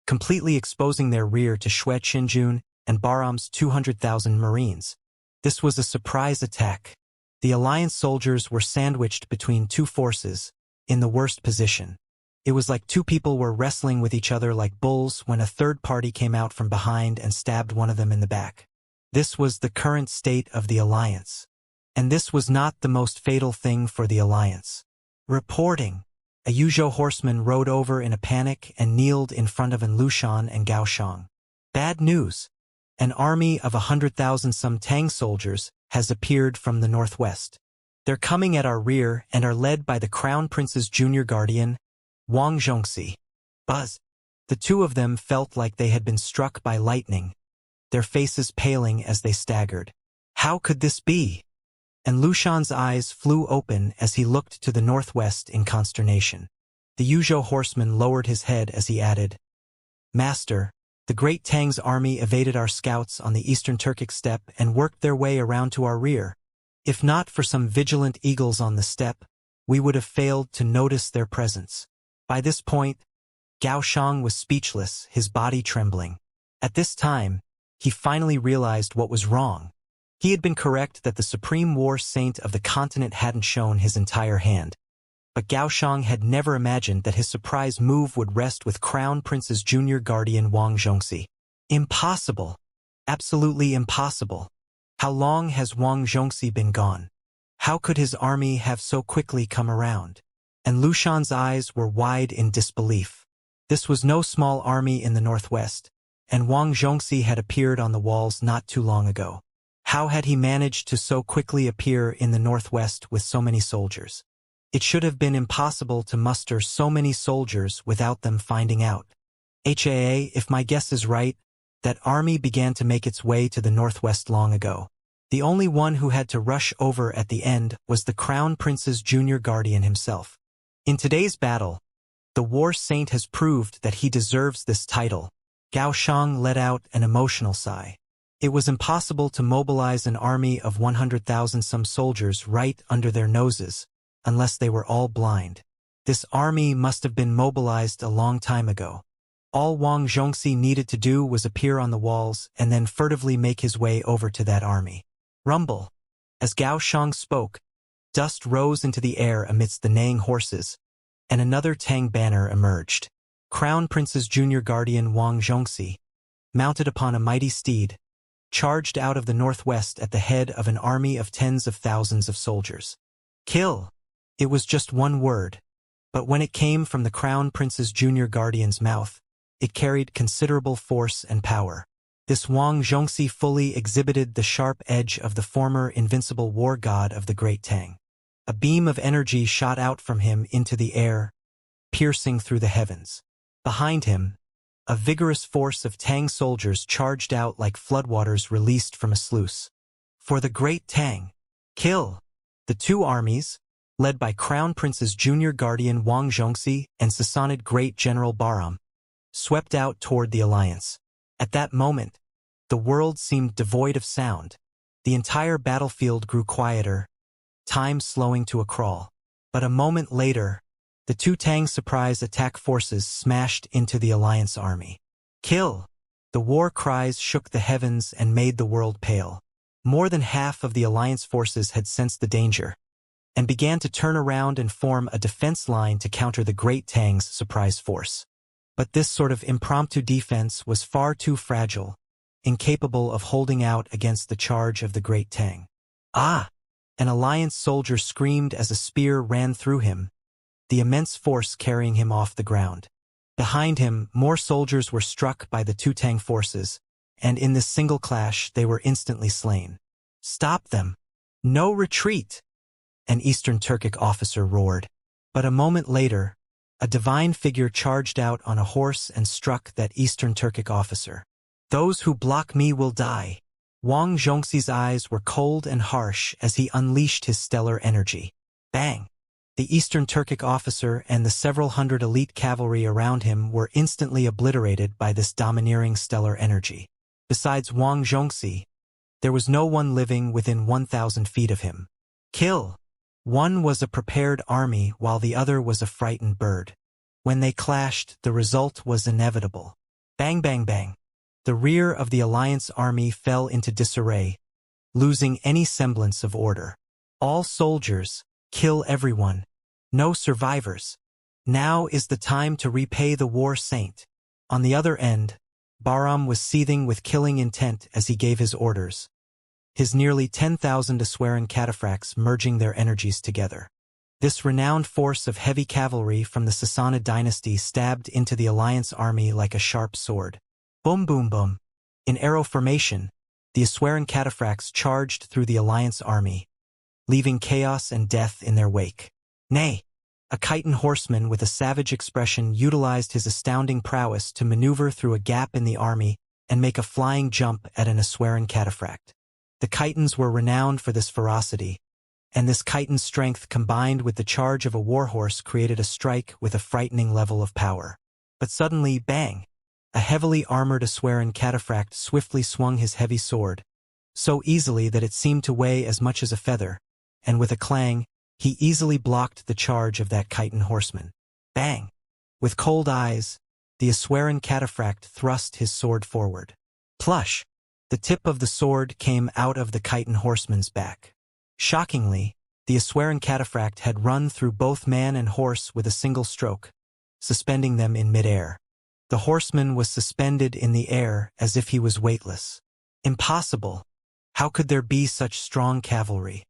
completely exposing their rear to Xue Qianjun and Bahram's 200,000 Marines. This was a surprise attack. The Alliance soldiers were sandwiched between two forces, in the worst position. It was like two people were wrestling with each other like bulls when a third party came out from behind and stabbed one of them in the back. This was the current state of the Alliance. And this was not the most fatal thing for the Alliance. Reporting. A Yuzhou horseman rode over in a panic and kneeled in front of Lushan and Gao Shang. Bad news. An army of 100,000 some Tang soldiers has appeared from the northwest. They're coming at our rear and are led by the Crown Prince's junior guardian, Wang Zhongxi. Buzz. The two of them felt like they had been struck by lightning, their faces paling as they staggered. How could this be? And Lushan's eyes flew open as he looked to the northwest in consternation. The Yuzhou horseman lowered his head as he added, Master, the Great Tang's army evaded our scouts on the eastern Turkic steppe and worked their way around to our rear. If not for some vigilant eagles on the steppe, we would have failed to notice their presence. By this point, Gao Shang was speechless, his body trembling. At this time, he finally realized what was wrong. He had been correct that the supreme war saint of the continent hadn't shown his entire hand. But Gao Shang had never imagined that his surprise move would rest with Crown Prince's junior guardian Wang Zhongxi. Impossible! Absolutely impossible. How long has Wang Zhongxi been gone? How could his army have so quickly come around? And Lu Shan's eyes were wide in disbelief. This was no small army in the northwest, and Wang Zhongxi had appeared on the walls not too long ago. How had he managed to so quickly appear in the northwest with so many soldiers? It should have been impossible to muster so many soldiers without them finding out. If my guess is right, that army began to make its way to the northwest long ago. The only one who had to rush over at the end was the Crown Prince's junior guardian himself. In today's battle, the war saint has proved that he deserves this title. Gao Shang let out an emotional sigh. It was impossible to mobilize an army of 100,000 some soldiers right under their noses, unless they were all blind. This army must have been mobilized a long time ago. All Wang Zhongxi needed to do was appear on the walls and then furtively make his way over to that army. Rumble. As Gao Shang spoke, dust rose into the air amidst the neighing horses, and another Tang banner emerged. Crown Prince's junior guardian Wang Zhongxi, mounted upon a mighty steed, charged out of the northwest at the head of an army of tens of thousands of soldiers. Kill! It was just one word, but when it came from the Crown Prince's junior guardian's mouth, it carried considerable force and power. This Wang Zhongxi fully exhibited the sharp edge of the former invincible war god of the Great Tang. A beam of energy shot out from him into the air, piercing through the heavens. Behind him, a vigorous force of Tang soldiers charged out like floodwaters released from a sluice. For the Great Tang, kill! The two armies, led by Crown Prince's junior guardian Wang Zhongxi and Sassanid Great General Bahram, swept out toward the alliance. At that moment, the world seemed devoid of sound. The entire battlefield grew quieter, time slowing to a crawl. But a moment later, the two Tang surprise attack forces smashed into the alliance army. Kill! The war cries shook the heavens and made the world pale. More than half of the alliance forces had sensed the danger, and began to turn around and form a defense line to counter the Great Tang's surprise force. But this sort of impromptu defense was far too fragile, incapable of holding out against the charge of the Great Tang. Ah! An alliance soldier screamed as a spear ran through him, the immense force carrying him off the ground. Behind him, more soldiers were struck by the two Tang forces, and in this single clash they were instantly slain. Stop them! No retreat! An Eastern Turkic officer roared. But a moment later, a divine figure charged out on a horse and struck that Eastern Turkic officer. Those who block me will die. Wang Zhongxi's eyes were cold and harsh as he unleashed his stellar energy. Bang! The Eastern Turkic officer and the several hundred elite cavalry around him were instantly obliterated by this domineering stellar energy. Besides Wang Zhongxi, there was no one living within 1,000 feet of him. Kill! One was a prepared army while the other was a frightened bird. When they clashed, the result was inevitable. Bang bang bang. The rear of the alliance army fell into disarray, losing any semblance of order. All soldiers, kill everyone. No survivors. Now is the time to repay the war saint. On the other end, Bahram was seething with killing intent as he gave his orders, his nearly 10,000 Aswaran cataphracts merging their energies together. This renowned force of heavy cavalry from the Sassanid dynasty stabbed into the alliance army like a sharp sword. Boom boom boom. In arrow formation, the Aswaran cataphracts charged through the alliance army, leaving chaos and death in their wake. Nay, a chitin horseman with a savage expression utilized his astounding prowess to maneuver through a gap in the army and make a flying jump at an Aswaran cataphract. The chitins were renowned for this ferocity, and this chitin strength combined with the charge of a warhorse created a strike with a frightening level of power. But suddenly, bang! A heavily armored Aswaran cataphract swiftly swung his heavy sword, so easily that it seemed to weigh as much as a feather, and with a clang, he easily blocked the charge of that chitin horseman. Bang! With cold eyes, the Aswaran cataphract thrust his sword forward. Plush! The tip of the sword came out of the chitin horseman's back. Shockingly, the Aswaran cataphract had run through both man and horse with a single stroke, suspending them in midair. The horseman was suspended in the air as if he was weightless. Impossible. How could there be such strong cavalry?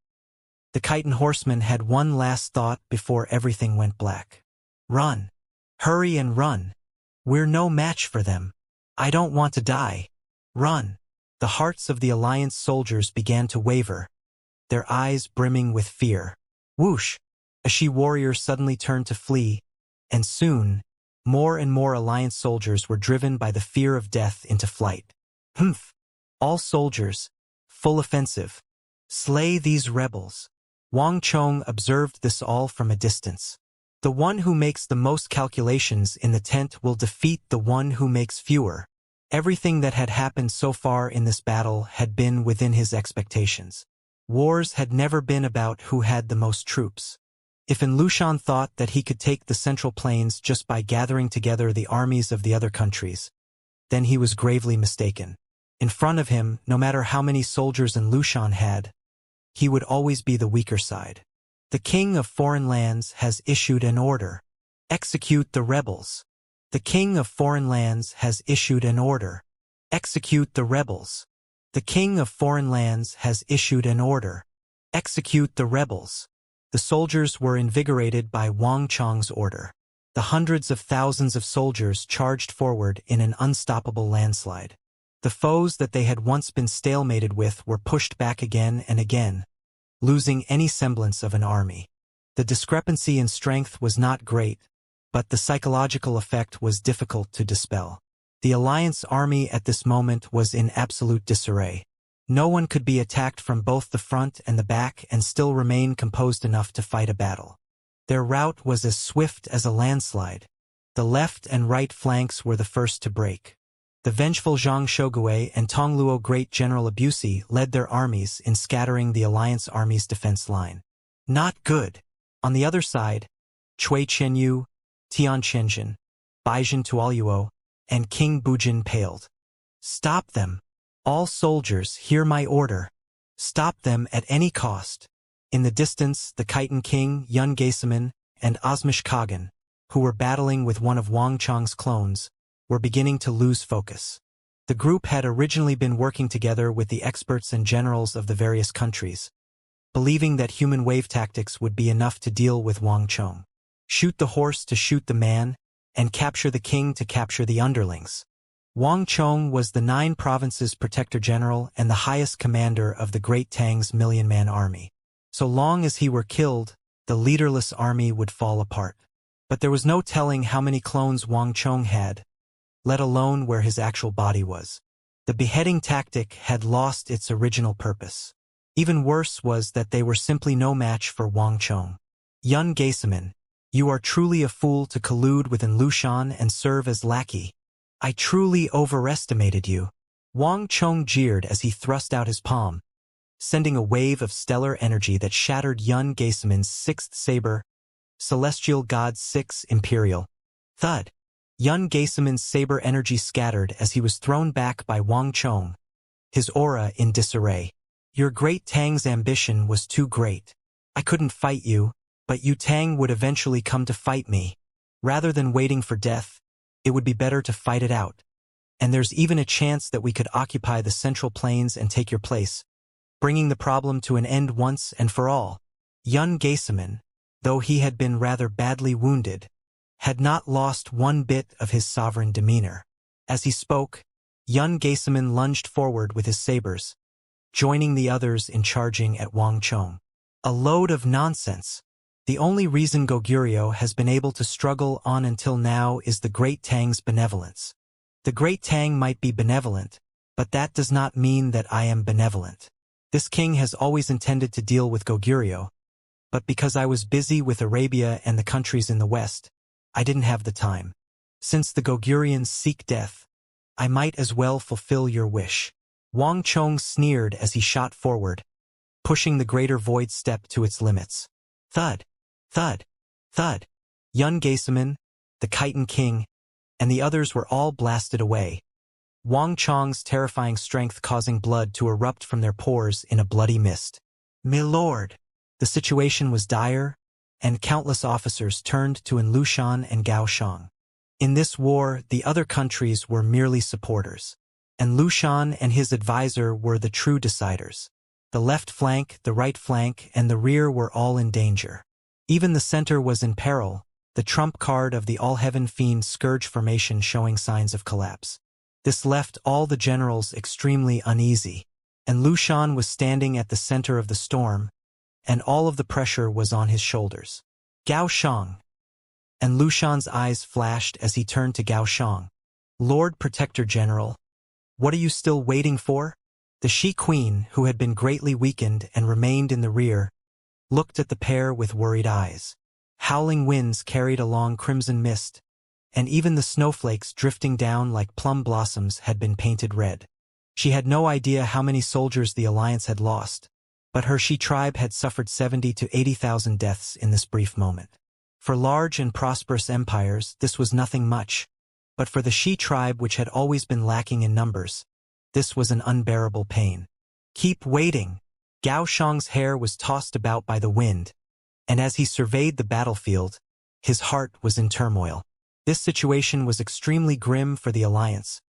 The chitin horseman had one last thought before everything went black. Run. Hurry and run. We're no match for them. I don't want to die. Run. The hearts of the Alliance soldiers began to waver, their eyes brimming with fear. Whoosh! A she warrior suddenly turned to flee, and soon, more and more Alliance soldiers were driven by the fear of death into flight. Humph! All soldiers, full offensive. Slay these rebels. Wang Chong observed this all from a distance. The one who makes the most calculations in the tent will defeat the one who makes fewer. Everything that had happened so far in this battle had been within his expectations. Wars had never been about who had the most troops. If Lushan thought that he could take the Central Plains just by gathering together the armies of the other countries, then he was gravely mistaken. In front of him, no matter how many soldiers Lushan had, he would always be the weaker side. The king of foreign lands has issued an order. Execute the rebels. The king of foreign lands has issued an order. Execute the rebels. The king of foreign lands has issued an order. Execute the rebels. The soldiers were invigorated by Wang Chong's order. The hundreds of thousands of soldiers charged forward in an unstoppable landslide. The foes that they had once been stalemated with were pushed back again and again, losing any semblance of an army. The discrepancy in strength was not great, but the psychological effect was difficult to dispel. The Alliance army at this moment was in absolute disarray. No one could be attacked from both the front and the back and still remain composed enough to fight a battle. Their rout was as swift as a landslide. The left and right flanks were the first to break. The vengeful Zhang Shogui and Tongluo Great General Abusi led their armies in scattering the Alliance army's defense line. Not good. On the other side, Cui Qianyu, Tian Qianjin, Baizhen Tuoluo, and King Bujin paled. Stop them. All soldiers, hear my order. Stop them at any cost. In the distance, the Khitan King, Yun Gaisaman, and Osmish Kagan, who were battling with one of Wang Chong's clones, were beginning to lose focus. The group had originally been working together with the experts and generals of the various countries, believing that human wave tactics would be enough to deal with Wang Chong. Shoot the horse to shoot the man, and capture the king to capture the underlings. Wang Chong was the 9 provinces protector general and the highest commander of the Great Tang's million-man army. So long as he were killed, the leaderless army would fall apart. But there was no telling how many clones Wang Chong had, let alone where his actual body was. The beheading tactic had lost its original purpose. Even worse was that they were simply no match for Wang Chong. Yun Gaisaman, you are truly a fool to collude with Lushan and serve as lackey. I truly overestimated you. Wang Chong jeered as he thrust out his palm, sending a wave of stellar energy that shattered Yun Gaisaman's 6th saber, Celestial God 6 Imperial. Thud. Yun Gaisaman's saber energy scattered as he was thrown back by Wang Chong, his aura in disarray. Your Great Tang's ambition was too great. I couldn't fight you, but you Tang would eventually come to fight me. Rather than waiting for death, it would be better to fight it out. And there's even a chance that we could occupy the Central Plains and take your place, bringing the problem to an end once and for all. Yun Gaisaman, though he had been rather badly wounded, had not lost one bit of his sovereign demeanor. As he spoke, Yun Gaisaman lunged forward with his sabers, joining the others in charging at Wang Chong. A load of nonsense. The only reason Goguryeo has been able to struggle on until now is the Great Tang's benevolence. The Great Tang might be benevolent, but that does not mean that I am benevolent. This king has always intended to deal with Goguryeo, but because I was busy with Arabia and the countries in the west, I didn't have the time. Since the Goguryans seek death, I might as well fulfill your wish. Wang Chong sneered as he shot forward, pushing the greater void step to its limits. Thud, thud, thud. Yun Gaisaman, the Khitan King, and the others were all blasted away, Wang Chong's terrifying strength causing blood to erupt from their pores in a bloody mist. "Milord!" The situation was dire, and countless officers turned to Lushan and Gao Shang. In this war, the other countries were merely supporters. and Lushan and his advisor were the true deciders. The left flank, the right flank, and the rear were all in danger. Even the center was in peril, the trump card of the All-Heaven Fiend Scourge formation showing signs of collapse. This left all the generals extremely uneasy, and Lushan was standing at the center of the storm, and all of the pressure was on his shoulders. Gao Shang. And Lushan's eyes flashed as he turned to Gao Shang. Lord Protector General, what are you still waiting for? The She Queen, who had been greatly weakened and remained in the rear, looked at the pair with worried eyes. Howling winds carried along crimson mist, and even the snowflakes drifting down like plum blossoms had been painted red. She had no idea how many soldiers the Alliance had lost, but her She tribe had suffered 70 to 80,000 deaths in this brief moment. For large and prosperous empires, this was nothing much, but for the She tribe, which had always been lacking in numbers, this was an unbearable pain. Keep waiting. Gao Shang's hair was tossed about by the wind, and as he surveyed the battlefield, his heart was in turmoil. This situation was extremely grim for the Alliance,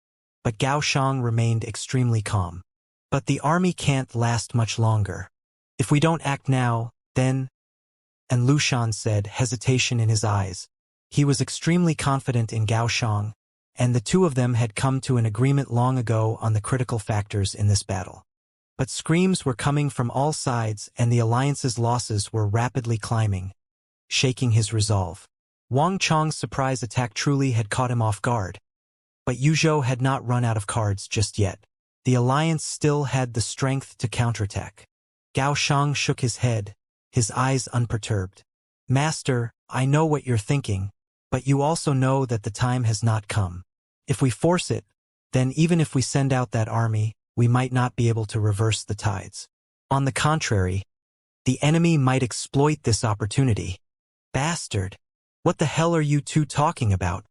but Gao Shang remained extremely calm. But the army can't last much longer. If we don't act now, then... And Lushan said, hesitation in his eyes. He was extremely confident in Gao Shang, and the two of them had come to an agreement long ago on the critical factors in this battle. But screams were coming from all sides, and the Alliance's losses were rapidly climbing, shaking his resolve. Wang Chong's surprise attack truly had caught him off guard. But Yuzhou had not run out of cards just yet. The Alliance still had the strength to counterattack. Gao Shang shook his head, his eyes unperturbed. Master, I know what you're thinking, but you also know that the time has not come. If we force it, then even if we send out that army, we might not be able to reverse the tides. On the contrary, the enemy might exploit this opportunity. Bastard! What the hell are you two talking about?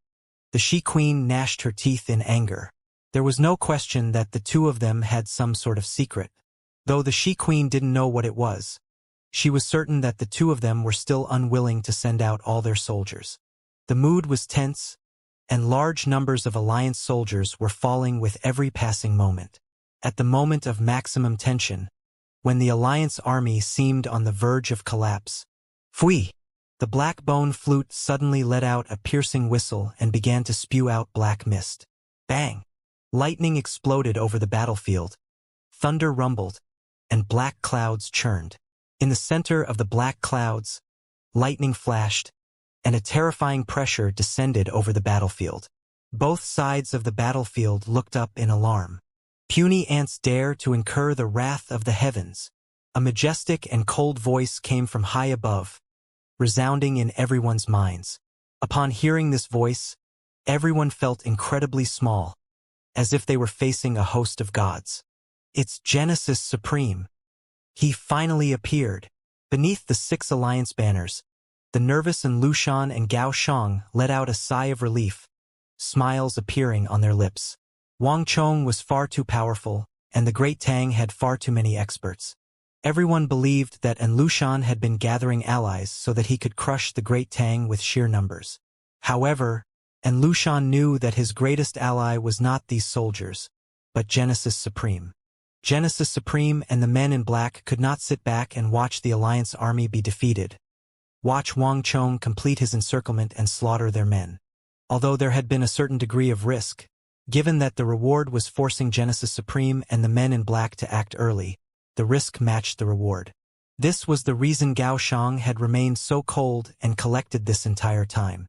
The She Queen gnashed her teeth in anger. There was no question that the two of them had some sort of secret. Though the She Queen didn't know what it was, she was certain that the two of them were still unwilling to send out all their soldiers. The mood was tense, and large numbers of Alliance soldiers were falling with every passing moment. At the moment of maximum tension, when the Alliance army seemed on the verge of collapse, Fui! The black bone flute suddenly let out a piercing whistle and began to spew out black mist. Bang! Lightning exploded over the battlefield. Thunder rumbled, and black clouds churned. In the center of the black clouds, lightning flashed, and a terrifying pressure descended over the battlefield. Both sides of the battlefield looked up in alarm. Puny ants dare to incur the wrath of the heavens. A majestic and cold voice came from high above, resounding in everyone's minds. Upon hearing this voice, everyone felt incredibly small, as if they were facing a host of gods. It's Genesis Supreme. He finally appeared. Beneath the 6 Alliance banners, the nervous and Lushan and Gao Shang let out a sigh of relief, smiles appearing on their lips. Wang Chong was far too powerful, and the Great Tang had far too many experts. Everyone believed that An Lushan had been gathering allies so that he could crush the Great Tang with sheer numbers. However, An Lushan knew that his greatest ally was not these soldiers, but Genesis Supreme. Genesis Supreme and the men in black could not sit back and watch the Alliance army be defeated. Watch Wang Chong complete his encirclement and slaughter their men. Although there had been a certain degree of risk, given that the reward was forcing Genesis Supreme and the men in black to act early, the risk matched the reward. This was the reason Gao Shang had remained so cold and collected this entire time.